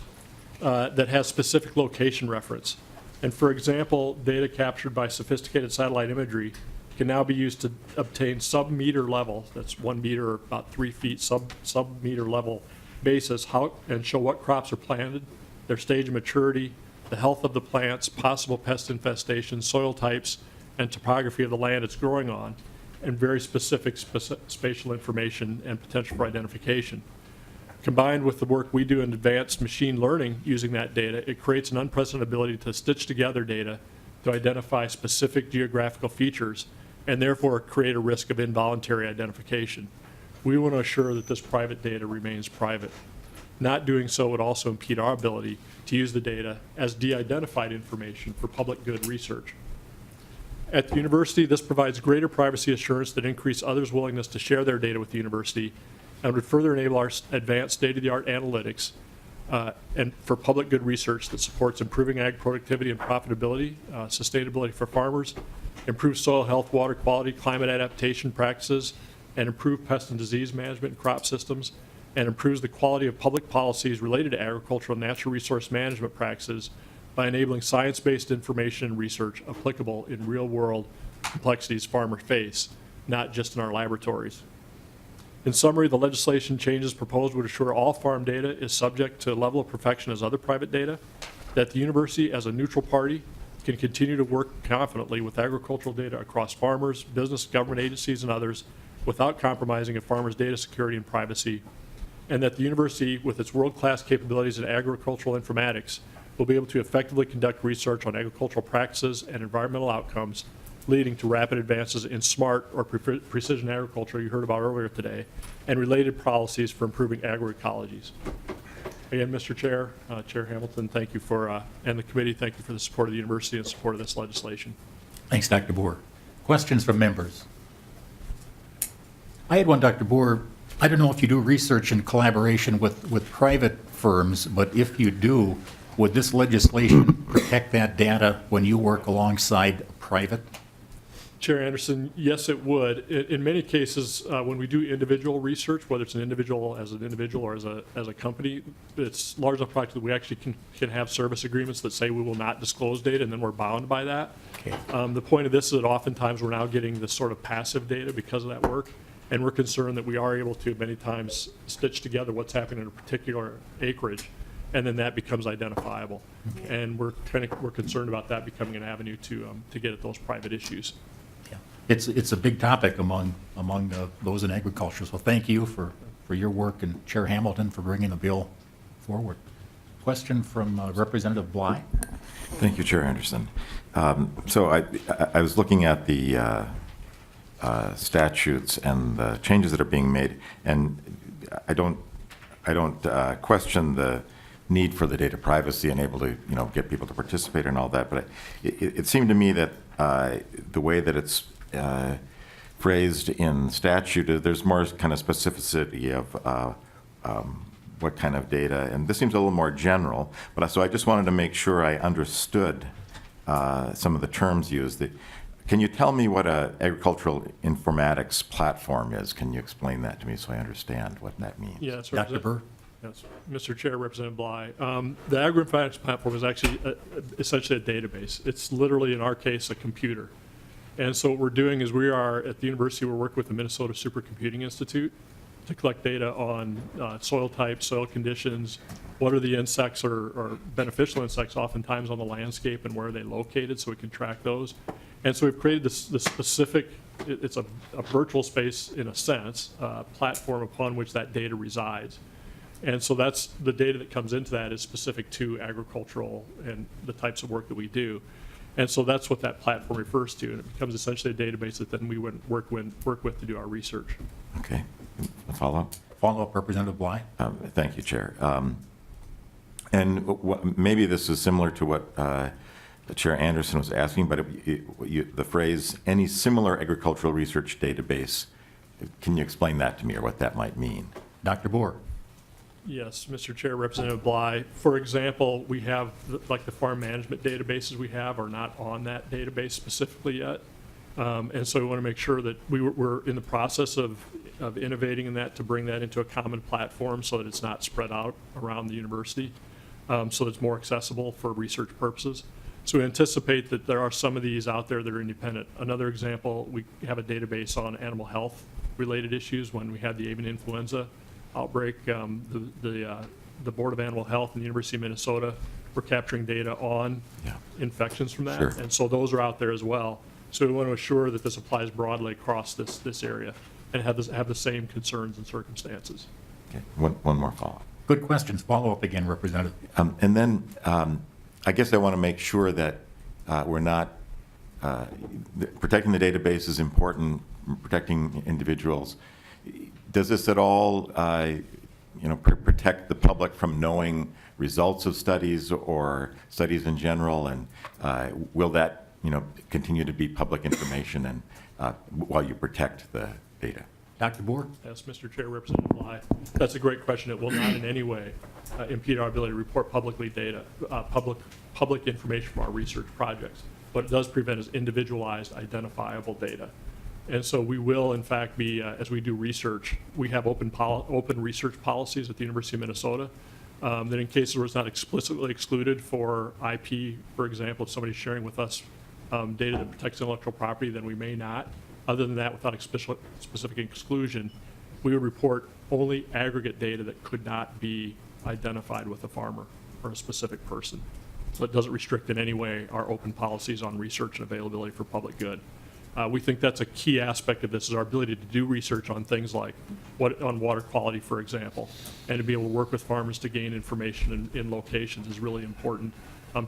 that has specific location reference. And for example, data captured by sophisticated satellite imagery can now be used to obtain sub-meter level, that's 1 meter or about 3 feet, sub-meter level basis, and show what crops are planted, their stage of maturity, the health of the plants, possible pest infestation, soil types, and topography of the land it's growing on, and very specific spatial information and potential for identification. Combined with the work we do in advanced machine learning using that data, it creates an unprecedented ability to stitch together data to identify specific geographical features and therefore create a risk of involuntary identification. We want to assure that this private data remains private. Not doing so would also impede our ability to use the data as de-identified information for public good research. At the university, this provides greater privacy assurance that increase others' willingness to share their data with the university and would further enable our advanced state-of-the-art analytics and for public good research that supports improving ag productivity and profitability, sustainability for farmers, improve soil health, water quality, climate adaptation practices, and improve pest and disease management and crop systems, and improves the quality of public policies related to agricultural and natural resource management practices by enabling science-based information and research applicable in real-world complexities farmers face, not just in our laboratories. In summary, the legislation changes proposed would assure all farm data is subject to a level of perfection as other private data, that the university as a neutral party can continue to work confidently with agricultural data across farmers, business, government agencies, and others without compromising a farmer's data security and privacy, and that the university, with its world-class capabilities in agricultural informatics, will be able to effectively conduct research on agricultural practices and environmental outcomes, leading to rapid advances in smart or precision agriculture you heard about earlier today, and related policies for improving agroecologies. Again, Mr. Chair, Chair Hamilton, thank you for, and the committee, thank you for the support of the university and support of this legislation. Thanks, Dr. Boer. Questions from members? I had one, Dr. Boer. I don't know if you do research in collaboration with private firms, but if you do, would this legislation protect that data when you work alongside private? Chair Anderson, yes, it would. In many cases, when we do individual research, whether it's an individual or as a company, it's large enough practice that we actually can have service agreements that say we will not disclose data, and then we're bound by that. Okay. The point of this is that oftentimes we're now getting this sort of passive data because of that work, and we're concerned that we are able to many times stitch together what's happening in a particular acreage, and then that becomes identifiable. Okay. And we're concerned about that becoming an avenue to get at those private issues. It's a big topic among those in agriculture. So thank you for your work, and Chair Hamilton for bringing the bill forward. Question from Representative Bly. Thank you, Chair Anderson. So I was looking at the statutes and the changes that are being made, and I don't question the need for the data privacy and able to, get people to participate and all that. But it seemed to me that the way that it's phrased in statute, there's more kind of specificity of what kind of data, and this seems a little more general. But so I just wanted to make sure I understood some of the terms used. Can you tell me what an agricultural informatics platform is? Can you explain that to me so I understand what that means? Yes, Dr. Burr? Yes, Mr. Chair, Representative Bly. The agroinformatics platform is actually essentially a database. It's literally, in our case, a computer. And so what we're doing is we are, at the university, we're working with the Minnesota Supercomputing Institute to collect data on soil types, soil conditions, what are the insects or beneficial insects oftentimes on the landscape and where are they located so we can track those. And so we've created this specific, it's a virtual space in a sense, platform upon which that data resides. And so that's the data that comes into that is specific to agricultural and the types of work that we do. And so that's what that platform refers to, and it becomes essentially a database that then we would work with to do our research. Okay. A follow-up? Follow-up, Representative Bly? Thank you, Chair. And maybe this is similar to what Chair Anderson was asking, but the phrase, any similar agricultural research database, can you explain that to me or what that might mean? Dr. Boer? Yes, Mr. Chair, Representative Bly. For example, we have, like the farm management databases we have are not on that database specifically yet. And so we want to make sure that we're in the process of innovating in that to bring that into a common platform so that it's not spread out around the university, so that it's more accessible for research purposes. So we anticipate that there are some of these out there that are independent. Another example, we have a database on animal health related issues. When we had the avian influenza outbreak, the Board of Animal Health and the University of Minnesota were capturing data on infections from that. Sure. And so those are out there as well. So we want to assure that this applies broadly across this area and have the same concerns and circumstances. Okay. One more follow-up. Good questions. Follow up again, Representative. And then I guess I want to make sure that we're not, protecting the database is important, protecting individuals. Does this at all, protect the public from knowing results of studies or studies in general? And will that, continue to be public information and while you protect the data? Dr. Boer? Yes, Mr. Chair, Representative Bly. That's a great question. It will not in any way impede our ability to report publicly data, public information from our research projects. What it does prevent is individualized, identifiable data. And so we will, in fact, be, as we do research, we have open research policies at the University of Minnesota that in cases where it's not explicitly excluded for IP, for example, if somebody's sharing with us data that protects intellectual property, then we may not. Other than that, without specific exclusion, we would report only aggregate data that could not be identified with a farmer or a specific person. So it doesn't restrict in any way our open policies on research and availability for public good. We think that's a key aspect of this is our ability to do research on things like on water quality, for example, and to be able to work with farmers to gain information in locations is really important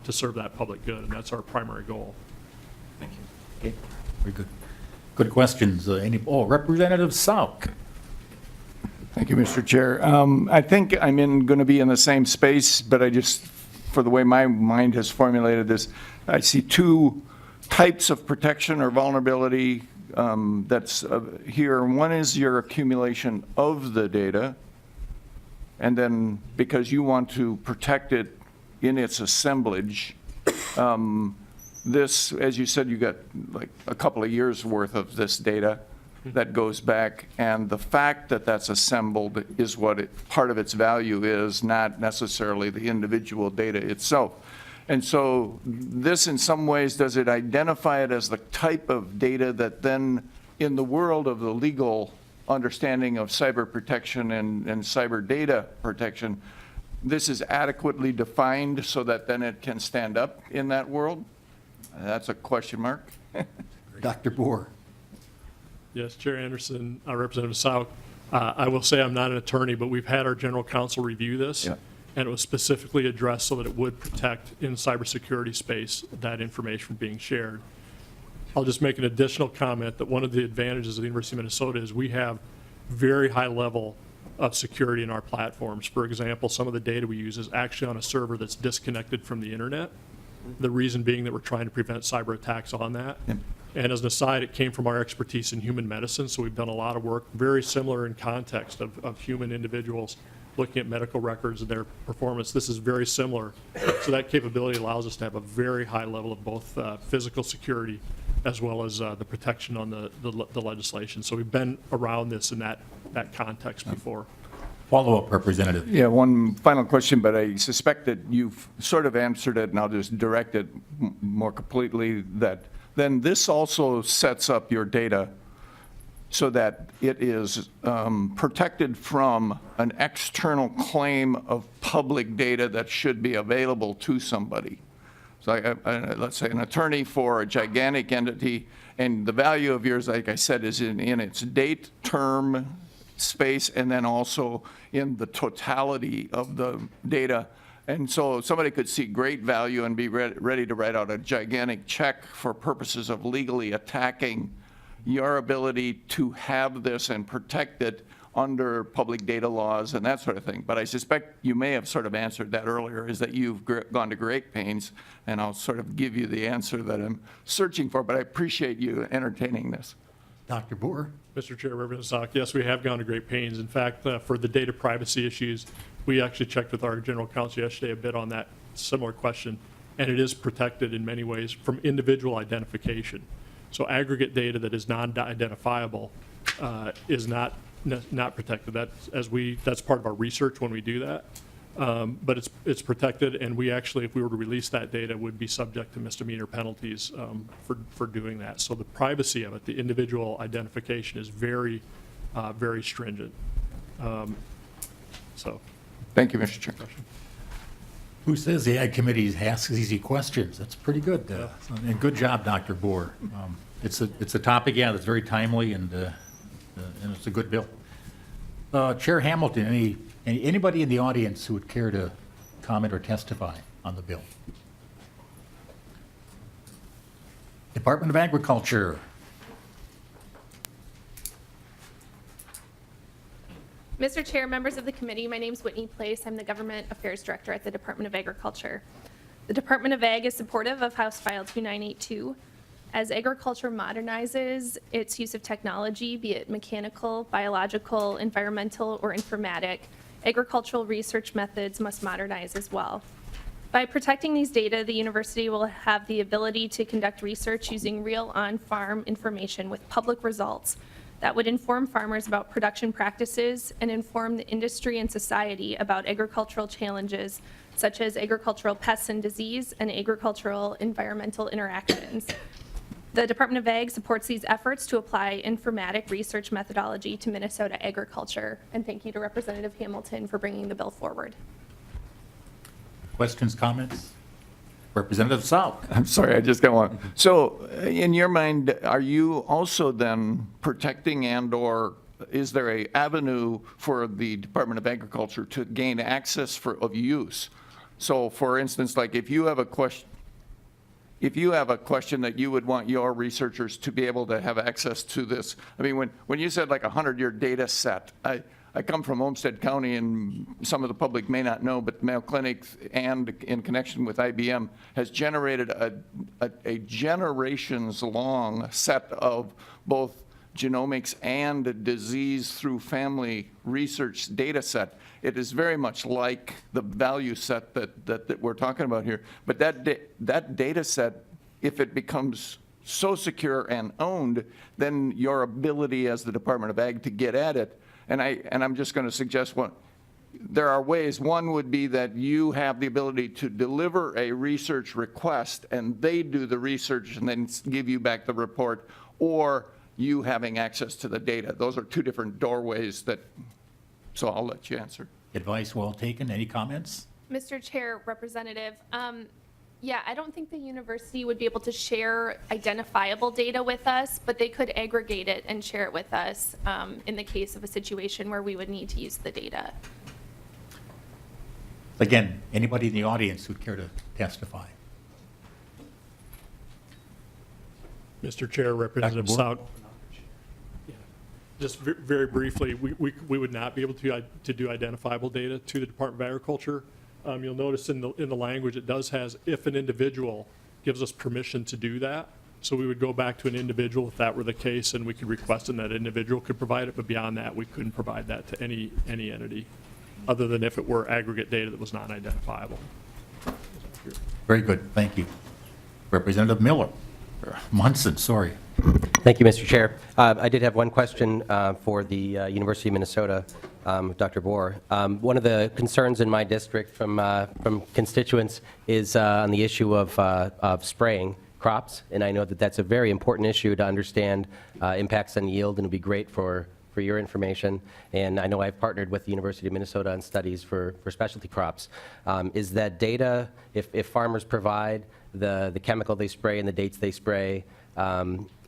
to serve that public good, and that's our primary goal. Thank you. Okay, very good. Good questions. Representative Sauk. Thank you, Mr. Chair. I think I'm going to be in the same space, but I just, for the way my mind has formulated this, I see two types of protection or vulnerability that's here. One is your accumulation of the data, and then because you want to protect it in its assemblage, this, as you said, you got like a couple of years worth of this data that goes back, and the fact that that's assembled is what part of its value is, not necessarily the individual data itself. And so this, in some ways, does it identify it as the type of data that then, in the world of the legal understanding of cyber protection and cyber data protection, this is adequately defined so that then it can stand up in that world? That's a question mark. Dr. Boer. Yes, Chair Anderson, Representative Sauk. I will say I'm not an attorney, but we've had our general counsel review this. Yeah. And it was specifically addressed so that it would protect in cybersecurity space that information from being shared. I'll just make an additional comment that one of the advantages of the University of Minnesota is we have very high level of security in our platforms. For example, some of the data we use is actually on a server that's disconnected from the internet. The reason being that we're trying to prevent cyber attacks on that. And as an aside, it came from our expertise in human medicine, so we've done a lot of work very similar in context of human individuals looking at medical records and their performance. This is very similar. So that capability allows us to have a very high level of both physical security as well as the protection on the legislation. So we've been around this in that context before. Follow-up, Representative. Yeah, one final question, but I suspect that you've sort of answered it, and I'll just direct it more completely, that then this also sets up your data so that it is protected from an external claim of public data that should be available to somebody. So let's say an attorney for a gigantic entity, and the value of yours, like I said, is in its date, term, space, and then also in the totality of the data. And so somebody could see great value and be ready to write out a gigantic check for purposes of legally attacking your ability to have this and protect it under public data laws and that sort of thing. But I suspect you may have sort of answered that earlier, is that you've gone to great pains, and I'll sort of give you the answer that I'm searching for, but I appreciate you entertaining this. Dr. Boer. Mr. Chair, Representative Salk, yes, we have gone to great pains. In fact, for the data privacy issues, we actually checked with our general counsel yesterday a bit on that similar question, and it is protected in many ways from individual identification. So aggregate data that is non-identifiable is not protected. That's part of our research when we do that. But it's protected, and we actually, if we were to release that data, would be subject to misdemeanor penalties for doing that. So the privacy of it, the individual identification, is very, very stringent. So. Thank you, Mr. Chair. Who says the Ag Committee asks easy questions? That's pretty good. And good job, Dr. Boer. It's a topic, yeah, that's very timely, and it's a good bill. Chair Hamilton, anybody in the audience who would care to comment or testify on the bill? Department of Agriculture. Mr. Chair, members of the committee, my name is Whitney Place. I'm the Government Affairs Director at the Department of Agriculture. The Department of Ag is supportive of House File 2982. As agriculture modernizes its use of technology, be it mechanical, biological, environmental, or informatic, agricultural research methods must modernize as well. By protecting these data, the university will have the ability to conduct research using real on-farm information with public results that would inform farmers about production practices and inform the industry and society about agricultural challenges such as agricultural pests and disease and agricultural environmental interactions. The Department of Ag supports these efforts to apply informatic research methodology to Minnesota agriculture. And thank you to Representative Hamilton for bringing the bill forward. Questions, comments? Representative Salk. I'm sorry, I just got one. So in your mind, are you also then protecting and/or is there a avenue for the Department of Agriculture to gain access of use? So for instance, like if you have a question that you would want your researchers to be able to have access to this, I mean, when you said like a 100-year data set, I come from Olmsted County, and some of the public may not know, but Mayo Clinic, and in connection with IBM, has generated a generations-long set of both genomics and disease through family research data set. It is very much like the value set that we're talking about here. But that data set, if it becomes so secure and owned, then your ability as the Department of Ag to get at it, and I'm just going to suggest one. There are ways. One would be that you have the ability to deliver a research request, and they do the research and then give you back the report, or you having access to the data. Those are two different doorways so I'll let you answer. Advice well taken. Any comments? Mr. Chair, Representative, yeah, I don't think the university would be able to share identifiable data with us, but they could aggregate it and share it with us in the case of a situation where we would need to use the data. Again, anybody in the audience who'd care to testify? Mr. Chair, Representative Salk. Just very briefly, we would not be able to do identifiable data to the Department of Agriculture. You'll notice in the language, it does has, if an individual gives us permission to do that. So we would go back to an individual if that were the case, and we could request and that individual could provide it, but beyond that, we couldn't provide that to any entity, other than if it were aggregate data that was non-identifiable. Very good, thank you. Representative Miller, Munson, sorry. Thank you, Mr. Chair. I did have one question for the University of Minnesota, Dr. Bohr. One of the concerns in my district from constituents is on the issue of spraying crops, and I know that that's a very important issue to understand impacts on yield, and it would be great for your information. And I know I've partnered with the University of Minnesota on studies for specialty crops. Is that data, if farmers provide the chemical they spray and the dates they spray,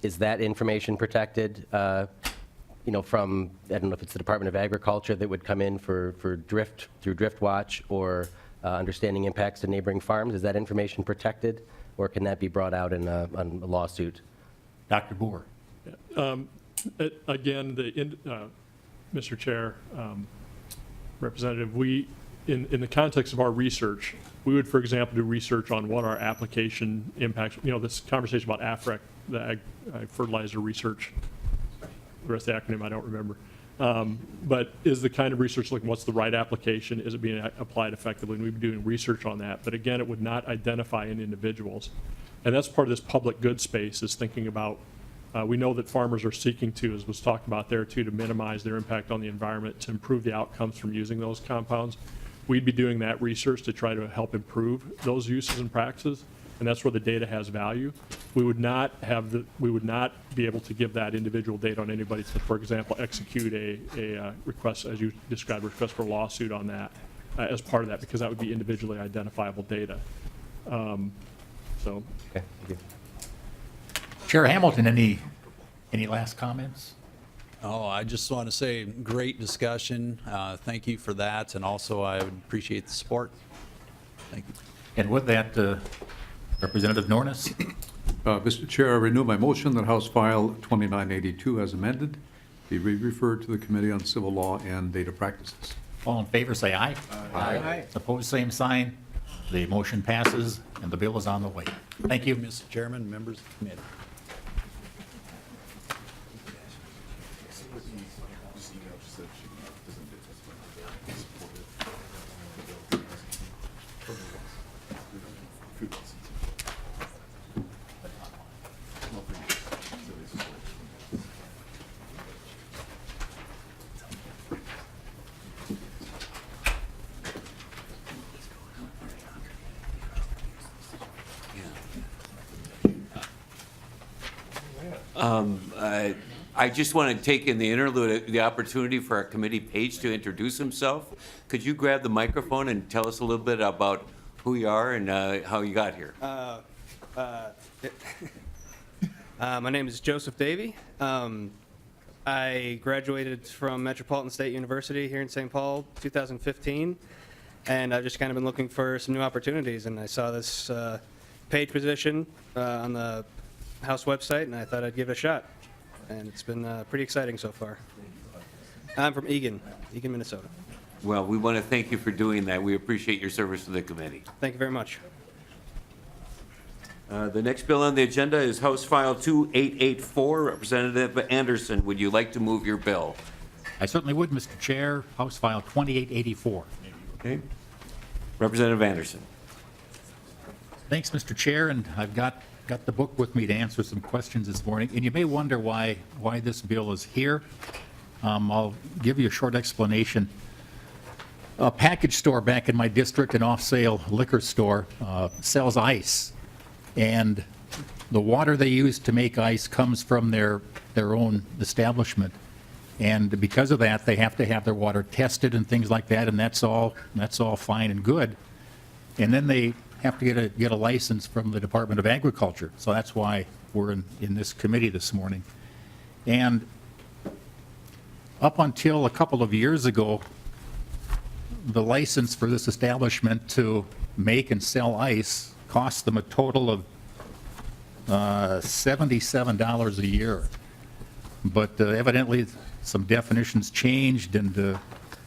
is that information protected, from, I don't know if it's the Department of Agriculture that would come in for drift, through Drift Watch, or understanding impacts to neighboring farms? Is that information protected, or can that be brought out in a lawsuit? Dr. Bohr. Again, Mr. Chair, Representative, in the context of our research, we would, for example, do research on what our application impacts, this conversation about AFREC, the Ag Fertilizer Research, the rest of the acronym I don't remember. But is the kind of research looking what's the right application? Is it being applied effectively? And we'd be doing research on that. But again, it would not identify any individuals. And that's part of this public good space, is thinking about, we know that farmers are seeking to, as was talked about there too, to minimize their impact on the environment, to improve the outcomes from using those compounds. We'd be doing that research to try to help improve those uses and practices. And that's where the data has value. We would not be able to give that individual data on anybody to, for example, execute a request, as you described, request for a lawsuit on that as part of that, because that would be individually identifiable data. Okay, thank you. Chair Hamilton, any last comments? Oh, I just want to say, great discussion. Thank you for that, and also I would appreciate the support. Thank you. And with that, Representative Nornis. Mr. Chair, I renew my motion that House File 2982 as amended be referred to the Committee on Civil Law and Data Practices. All in favor, say aye. Aye. Opposed, same sign. The motion passes, and the bill is on the way. Thank you. Mr. Chairman, members of the committee. I just want to take in the interlude the opportunity for our committee page to introduce himself. Could you grab the microphone and tell us a little bit about who you are and how you got here? My name is Joseph Davey. I graduated from Metropolitan State University here in St. Paul 2015, and I've just kind of been looking for some new opportunities, and I saw this page position on the House website, and I thought I'd give it a shot. And it's been pretty exciting so far. I'm from Eagan, Minnesota. Well, we want to thank you for doing that. We appreciate your service to the committee. Thank you very much. The next bill on the agenda is House File 2884. Representative Anderson, would you like to move your bill? I certainly would, Mr. Chair. House File 2884. Okay. Representative Anderson. Thanks, Mr. Chair, and I've got the book with me to answer some questions this morning. And you may wonder why this bill is here. I'll give you a short explanation. A package store back in my district, an off-sale liquor store, sells ice. And the water they use to make ice comes from their own establishment. And because of that, they have to have their water tested and things like that, and that's all fine and good. And then they have to get a license from the Department of Agriculture. So that's why we're in this committee this morning. And up until a couple of years ago, the license for this establishment to make and sell ice cost them a total of $77 a year. But evidently, some definitions changed, and the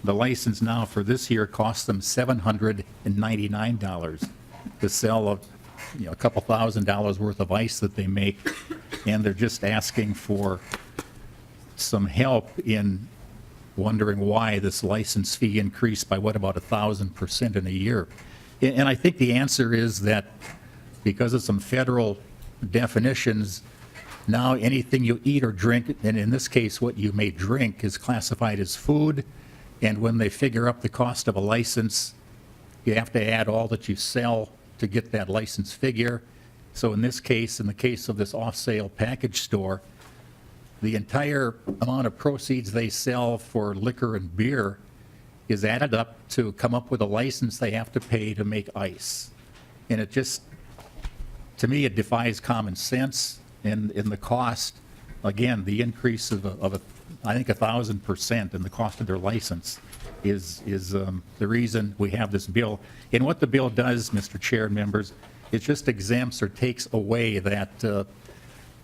license now for this year costs them $799 to sell a couple $1,000s worth of ice that they make, and they're just asking for some help in wondering why this license fee increased by, about 1,000% in a year. And I think the answer is that because of some federal definitions, now anything you eat or drink, and in this case what you may drink, is classified as food, and when they figure up the cost of a license, you have to add all that you sell to get that license figure. So in this case, in the case of this off-sale package store, the entire amount of proceeds they sell for liquor and beer is added up to come up with a license they have to pay to make ice. And it just, to me, it defies common sense. And in the cost, again, the increase of I think 1,000% in the cost of their license is the reason we have this bill. And what the bill does, Mr. Chair and members, it just exempts or takes away that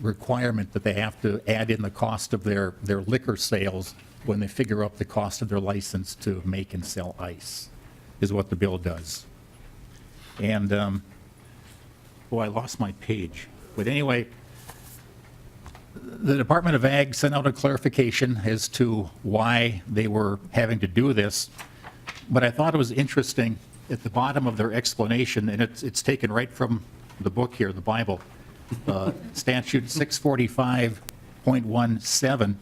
requirement that they have to add in the cost of their liquor sales when they figure out the cost of their license to make and sell ice, is what the bill does. And, I lost my page. But anyway, the Department of Ag sent out a clarification as to why they were having to do this. But I thought it was interesting at the bottom of their explanation, and it's taken right from the book here, the Bible, statute 645.17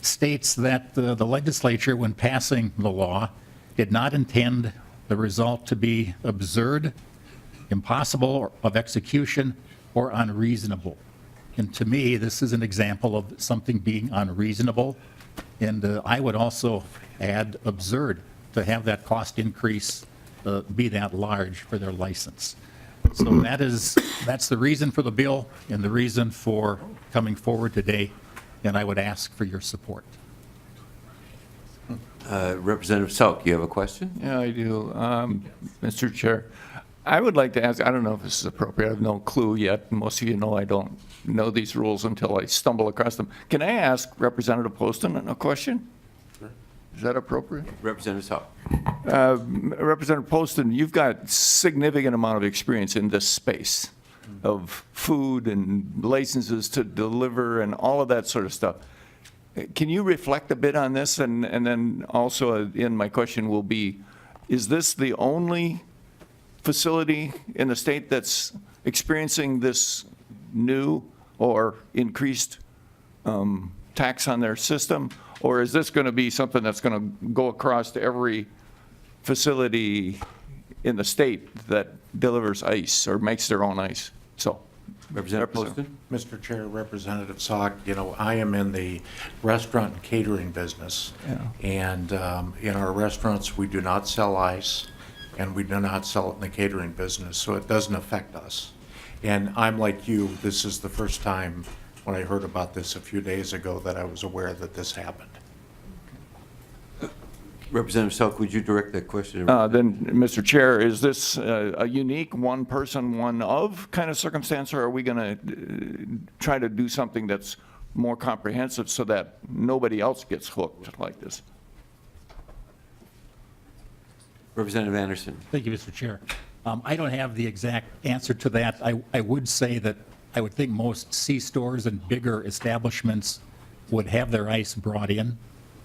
states that the legislature, when passing the law, did not intend the result to be absurd, impossible of execution, or unreasonable. And to me, this is an example of something being unreasonable. And I would also add absurd to have that cost increase be that large for their license. So that's the reason for the bill and the reason for coming forward today. And I would ask for your support. Representative Selk, you have a question? Yeah, I do. Mr. Chair, I would like to ask, I don't know if this is appropriate, I have no clue yet. Most of you know I don't know these rules until I stumble across them. Can I ask Representative Poston a question? Is that appropriate? Representative Selk. Representative Poston, you've got significant amount of experience in this space of food and licenses to deliver and all of that sort of stuff. Can you reflect a bit on this? And then also in my question will be, is this the only facility in the state that's experiencing this new or increased tax on their system? Or is this going to be something that's going to go across to every facility in the state that delivers ice or makes their own ice? So, Representative Poston? Mr. Chair, Representative Salk, I am in the restaurant and catering business. Yeah. And in our restaurants, we do not sell ice, and we do not sell it in the catering business, so it doesn't affect us. And I'm like you, this is the first time when I heard about this a few days ago that I was aware that this happened. Representative Selk, would you direct that question? Then, Mr. Chair, is this a unique one person, one of kind of circumstance, or are we going to try to do something that's more comprehensive so that nobody else gets hooked like this? Representative Anderson. Thank you, Mr. Chair. I don't have the exact answer to that. I would say that I would think most C-stores and bigger establishments would have their ice brought in,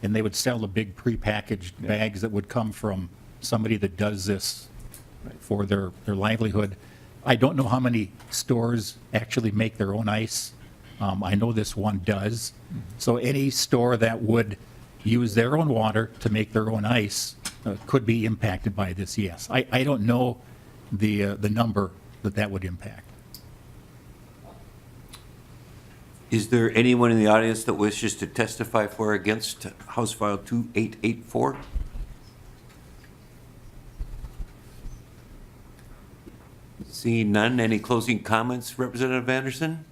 and they would sell the big prepackaged bags that would come from somebody that does this for their livelihood. I don't know how many stores actually make their own ice. I know this one does. So any store that would use their own water to make their own ice could be impacted by this, yes. I don't know the number that would impact. Is there anyone in the audience that wishes to testify for or against House File 2884? Seeing none, any closing comments, Representative Anderson?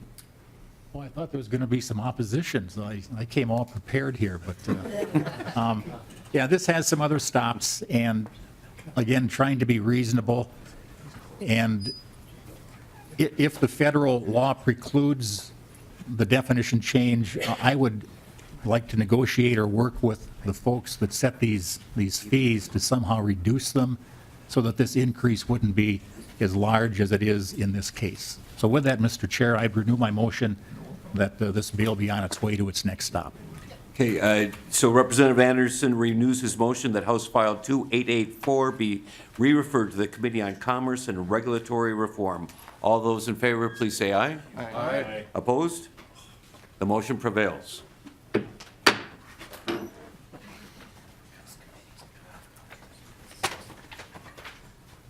Well, I thought there was going to be some opposition, so I came all prepared here, but yeah, this has some other stops, and again, trying to be reasonable. And if the federal law precludes the definition change, I would like to negotiate or work with the folks that set these fees to somehow reduce them so that this increase wouldn't be as large as it is in this case. So with that, Mr. Chair, I renew my motion that this bill be on its way to its next stop. Okay, so Representative Anderson renews his motion that House File 2884 be re-referred to the Committee on Commerce and Regulatory Reform. All those in favor, please say aye. Aye. Opposed? The motion prevails.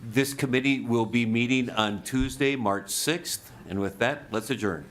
This committee will be meeting on Tuesday, March 6th, and with that, let's adjourn.